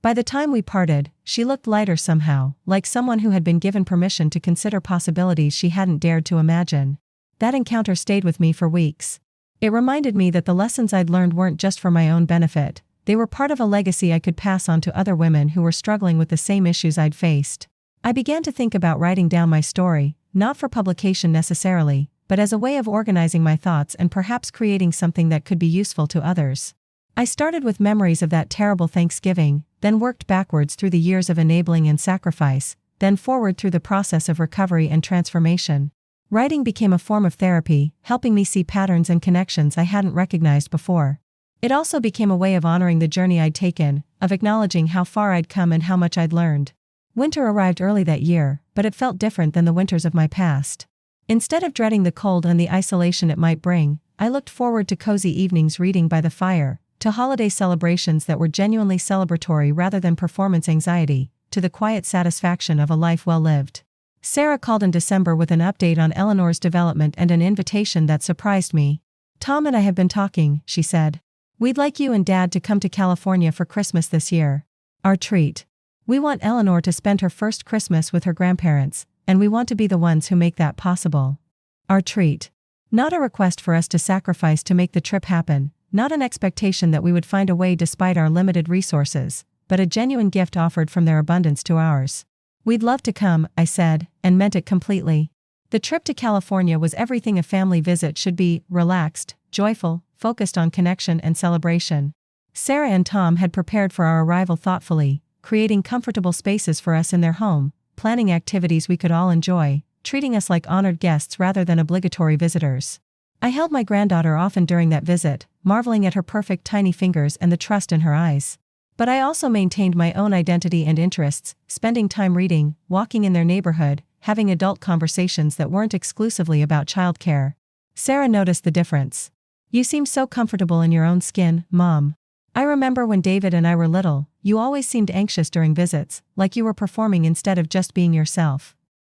By the time we parted, she looked lighter somehow, like someone who had been given permission to consider possibilities she hadn't dared to imagine. That encounter stayed with me for weeks. It reminded me that the lessons I'd learned weren't just for my own benefit, they were part of a legacy I could pass on to other women who were struggling with the same issues I'd faced. I began to think about writing down my story, not for publication necessarily, but as a way of organizing my thoughts and perhaps creating something that could be useful to others. I started with memories of that terrible Thanksgiving, then worked backwards through the years of enabling and sacrifice, then forward through the process of recovery and transformation. Writing became a form of therapy, helping me see patterns and connections I hadn't recognized before. It also became a way of honoring the journey I'd taken, of acknowledging how far I'd come and how much I'd learned. Winter arrived early that year, but it felt different than the winters of my past. Instead of dreading the cold and the isolation it might bring, I looked forward to cozy evenings reading by the fire, to holiday celebrations that were genuinely celebratory rather than performance anxiety, to the quiet satisfaction of a life well lived. Sarah called in December with an update on Eleanor's development and an invitation that surprised me. "Tom and I have been talking," she said. "We'd like you and Dad to come to California for Christmas this year. Our treat. We want Eleanor to spend her first Christmas with her grandparents, and we want to be the ones who make that possible. Our treat. Not a request for us to sacrifice to make the trip happen, not an expectation that we would find a way despite our limited resources, but a genuine gift offered from their abundance to ours. We'd love to come," I said, and meant it completely. The trip to California was everything a family visit should be: relaxed, joyful, focused on connection and celebration. Sarah and Tom had prepared for our arrival thoughtfully, creating comfortable spaces for us in their home, planning activities we could all enjoy, treating us like honored guests rather than obligatory visitors. I held my granddaughter often during that visit, marveling at her perfect tiny fingers and the trust in her eyes. But I also maintained my own identity and interests, spending time reading, walking in their neighborhood, having adult conversations that weren't exclusively about childcare. Sarah noticed the difference. "You seem so comfortable in your own skin, Mom. I remember when David and I were little, you always seemed anxious during visits, like you were performing instead of just being yourself."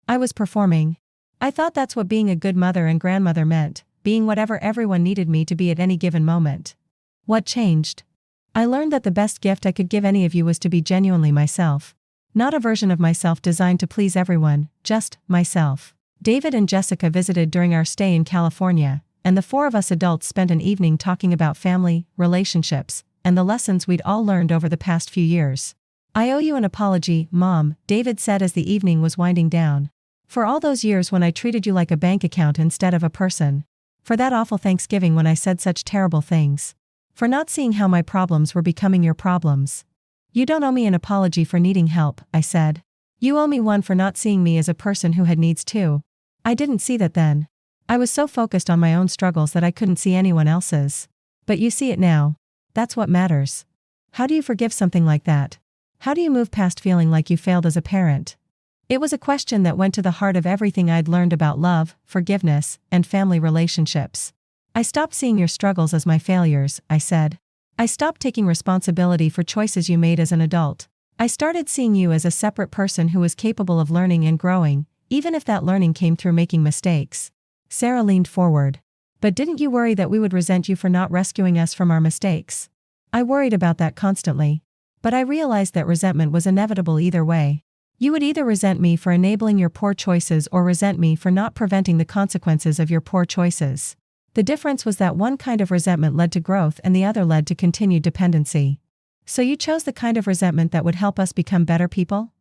I was performing. I thought that's what being a good mother and grandmother meant, being whatever everyone needed me to be at any given moment. What changed? I learned that the best gift I could give any of you was to be genuinely myself. Not a version of myself designed to please everyone, just myself. David and Jessica visited during our stay in California, and the 4 of us adults spent an evening talking about family, relationships, and the lessons we'd all learned over the past few years. "I owe you an apology, Mom," David said as the evening was winding down. "For all those years when I treated you like a bank account instead of a person. For that awful Thanksgiving when I said such terrible things. For not seeing how my problems were becoming your problems." "You don't owe me an apology for needing help," I said. "You owe me one for not seeing me as a person who had needs too. I didn't see that then. I was so focused on my own struggles that I couldn't see anyone else's. But you see it now. That's what matters." How do you forgive something like that? How do you move past feeling like you failed as a parent? It was a question that went to the heart of everything I'd learned about love, forgiveness, and family relationships. I stopped seeing your struggles as my failures, I said. I stopped taking responsibility for choices you made as an adult. I started seeing you as a separate person who was capable of learning and growing, even if that learning came through making mistakes. Sarah leaned forward. But didn't you worry that we would resent you for not rescuing us from our mistakes? I worried about that constantly. But I realized that resentment was inevitable either way. You would either resent me for enabling your poor choices or resent me for not preventing the consequences of your poor choices. The difference was that one kind of resentment led to growth and the other led to continued dependency. So you chose the kind of resentment that would help us become better people?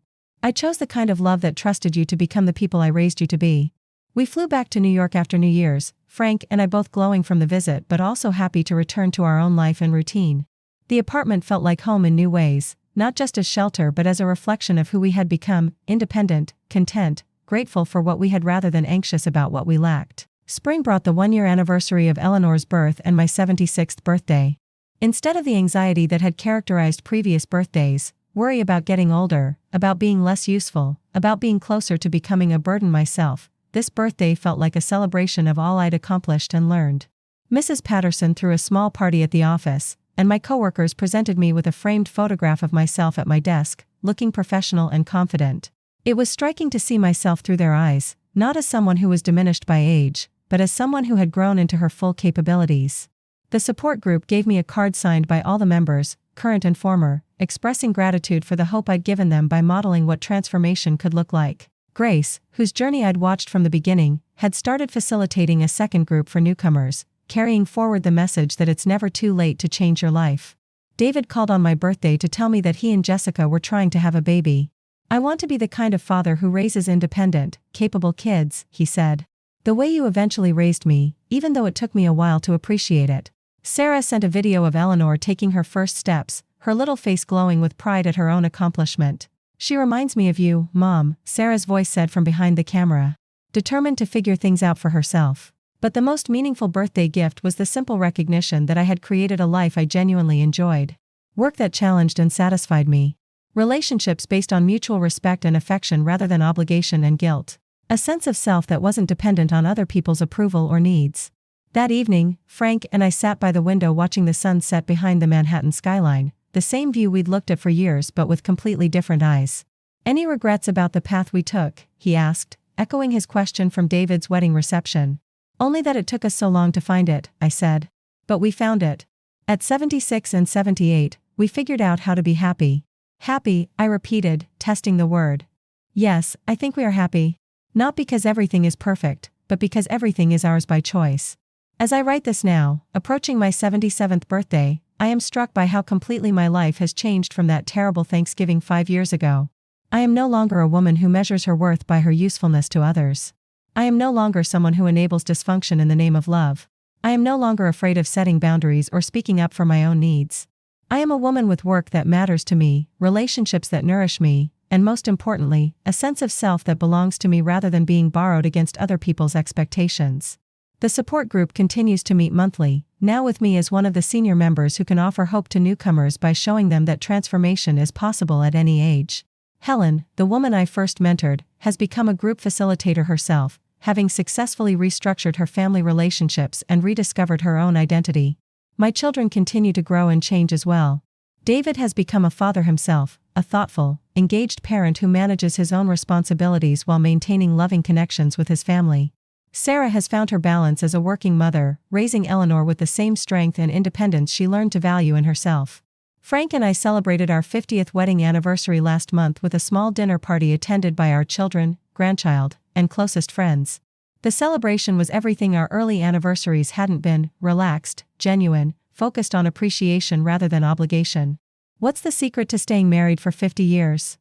I chose the kind of love that trusted you to become the people I raised you to be. We flew back to New York after New Year's, Frank and I both glowing from the visit but also happy to return to our own life and routine. The apartment felt like home in new ways, not just as shelter but as a reflection of who we had become, independent, content, grateful for what we had rather than anxious about what we lacked. Spring brought the 1-year anniversary of Eleanor's birth and my 76th birthday. Instead of the anxiety that had characterized previous birthdays, worry about getting older, about being less useful, about being closer to becoming a burden myself, this birthday felt like a celebration of all I'd accomplished and learned. Mrs. Patterson threw a small party at the office, and my coworkers presented me with a framed photograph of myself at my desk, looking professional and confident. It was striking to see myself through their eyes, not as someone who was diminished by age, but as someone who had grown into her full capabilities. The support group gave me a card signed by all the members, current and former, expressing gratitude for the hope I'd given them by modeling what transformation could look like. Grace, whose journey I'd watched from the beginning, had started facilitating a second group for newcomers, carrying forward the message that it's never too late to change your life. David called on my birthday to tell me that he and Jessica were trying to have a baby. I want to be the kind of father who raises independent, capable kids, he said. The way you eventually raised me, even though it took me a while to appreciate it. Sarah sent a video of Eleanor taking her first steps, her little face glowing with pride at her own accomplishment. She reminds me of you, Mom, Sarah's voice said from behind the camera. Determined to figure things out for herself. But the most meaningful birthday gift was the simple recognition that I had created a life I genuinely enjoyed. Work that challenged and satisfied me. Relationships based on mutual respect and affection rather than obligation and guilt. A sense of self that wasn't dependent on other people's approval or needs. That evening, Frank and I sat by the window watching the sun set behind the Manhattan skyline, the same view we'd looked at for years but with completely different eyes. Any regrets about the path we took? He asked, echoing his question from David's wedding reception. Only that it took us so long to find it, I said. But we found it. At 76 and 78, we figured out how to be happy. Happy, I repeated, testing the word. Yes, I think we are happy. Not because everything is perfect, but because everything is ours by choice. As I write this now, approaching my 77th birthday, I am struck by how completely my life has changed from that terrible Thanksgiving 5 years ago. I am no longer a woman who measures her worth by her usefulness to others. I am no longer someone who enables dysfunction in the name of love. I am no longer afraid of setting boundaries or speaking up for my own needs. I am a woman with work that matters to me, relationships that nourish me, and most importantly, a sense of self that belongs to me rather than being borrowed against other people's expectations. The support group continues to meet monthly, now with me as one of the senior members who can offer hope to newcomers by showing them that transformation is possible at any age. Helen, the woman I first mentored, has become a group facilitator herself, having successfully restructured her family relationships and rediscovered her own identity. My children continue to grow and change as well. David has become a father himself, a thoughtful, engaged parent who manages his own responsibilities while maintaining loving connections with his family. Sarah has found her balance as a working mother, raising Eleanor with the same strength and independence she learned to value in herself. Frank and I celebrated our 50th wedding anniversary last month with a small dinner party attended by our children, grandchild, and closest friends. The celebration was everything our early anniversaries hadn't been: relaxed, genuine, focused on appreciation rather than obligation. What's the secret to staying married for 50 years?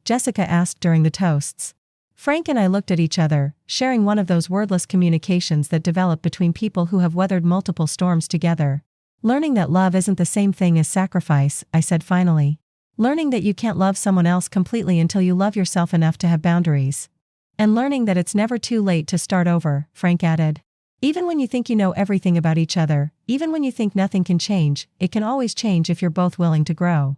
Jessica asked during the toasts. Frank and I looked at each other, sharing one of those wordless communications that develop between people who have weathered multiple storms together. Learning that love isn't the same thing as sacrifice, I said finally. Learning that you can't love someone else completely until you love yourself enough to have boundaries. And learning that it's never too late to start over, Frank added. Even when you think you know everything about each other, even when you think nothing can change, it can always change if you're both willing to grow.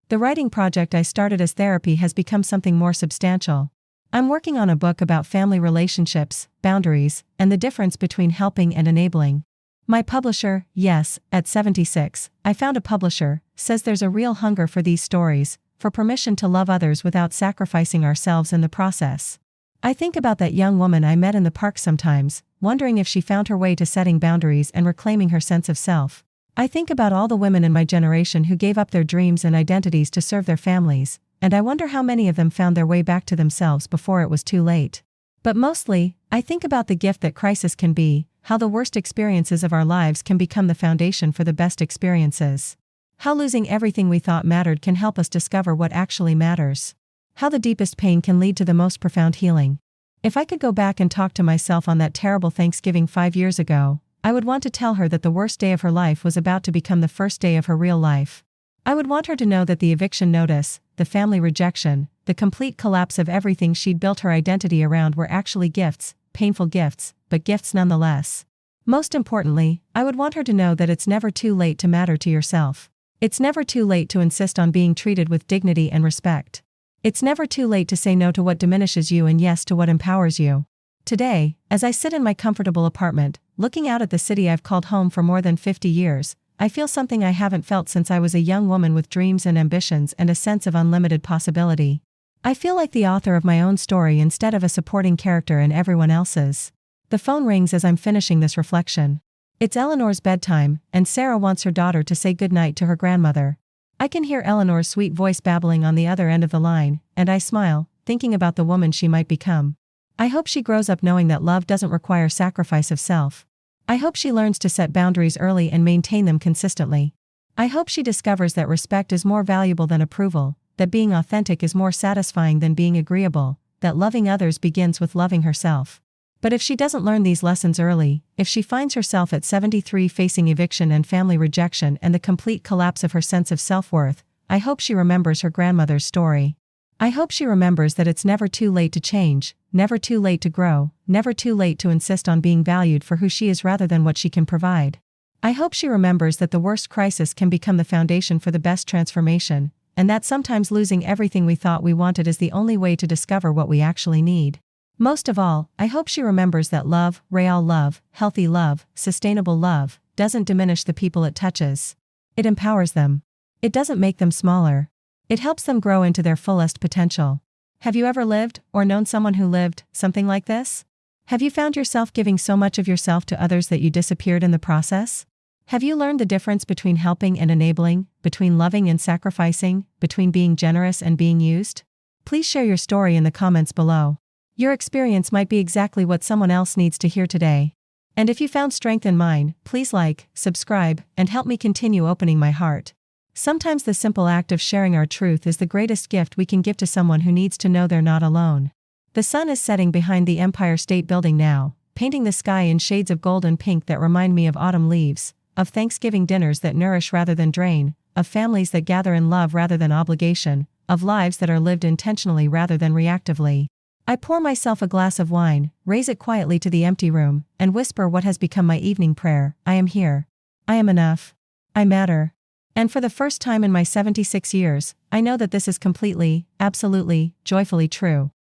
The writing project I started as therapy has become something more substantial. I'm working on a book about family relationships, boundaries, and the difference between helping and enabling. My publisher, yes, at 76, I found a publisher, says there's a real hunger for these stories, for permission to love others without sacrificing ourselves in the process. I think about that young woman I met in the park sometimes, wondering if she found her way to setting boundaries and reclaiming her sense of self. I think about all the women in my generation who gave up their dreams and identities to serve their families, and I wonder how many of them found their way back to themselves before it was too late. But mostly, I think about the gift that crisis can be, how the worst experiences of our lives can become the foundation for the best experiences. How losing everything we thought mattered can help us discover what actually matters. How the deepest pain can lead to the most profound healing. If I could go back and talk to myself on that terrible Thanksgiving 5 years ago, I would want to tell her that the worst day of her life was about to become the first day of her real life. I would want her to know that the eviction notice, the family rejection, the complete collapse of everything she'd built her identity around were actually gifts, painful gifts, but gifts nonetheless. Most importantly, I would want her to know that it's never too late to matter to yourself. It's never too late to insist on being treated with dignity and respect. It's never too late to say no to what diminishes you and yes to what empowers you. Today, as I sit in my comfortable apartment, looking out at the city I've called home for more than 50 years, I feel something I haven't felt since I was a young woman with dreams and ambitions and a sense of unlimited possibility. I feel like the author of my own story instead of a supporting character in everyone else's. The phone rings as I'm finishing this reflection. It's Eleanor's bedtime, and Sarah wants her daughter to say goodnight to her grandmother. I can hear Eleanor's sweet voice babbling on the other end of the line, and I smile, thinking about the woman she might become. I hope she grows up knowing that love doesn't require sacrifice of self. I hope she learns to set boundaries early and maintain them consistently. I hope she discovers that respect is more valuable than approval, that being authentic is more satisfying than being agreeable, that loving others begins with loving herself. But if she doesn't learn these lessons early, if she finds herself at 73 facing eviction and family rejection and the complete collapse of her sense of self-worth, I hope she remembers her grandmother's story. I hope she remembers that it's never too late to change, never too late to grow, never too late to insist on being valued for who she is rather than what she can provide. I hope she remembers that the worst crisis can become the foundation for the best transformation, and that sometimes losing everything we thought we wanted is the only way to discover what we actually need. Most of all, I hope she remembers that love, real love, healthy love, sustainable love, doesn't diminish the people it touches. It empowers them. It doesn't make them smaller. It helps them grow into their fullest potential. Have you ever lived, or known someone who lived, something like this? Have you found yourself giving so much of yourself to others that you disappeared in the process? Have you learned the difference between helping and enabling, between loving and sacrificing, between being generous and being used? Please share your story in the comments below. Your experience might be exactly what someone else needs to hear today. And if you found strength in mine, please like, subscribe, and help me continue opening my heart. Sometimes the simple act of sharing our truth is the greatest gift we can give to someone who needs to know they're not alone. The sun is setting behind the Empire State Building now, painting the sky in shades of gold and pink that remind me of autumn leaves, of Thanksgiving dinners that nourish rather than drain, of families that gather in love rather than obligation, of lives that are lived intentionally rather than reactively. I pour myself a glass of wine, raise it quietly to the empty room, and whisper what has become my evening prayer: I am here. I am enough. I matter. And for the first time in my 76 years, I know that this is completely, absolutely, joyfully true.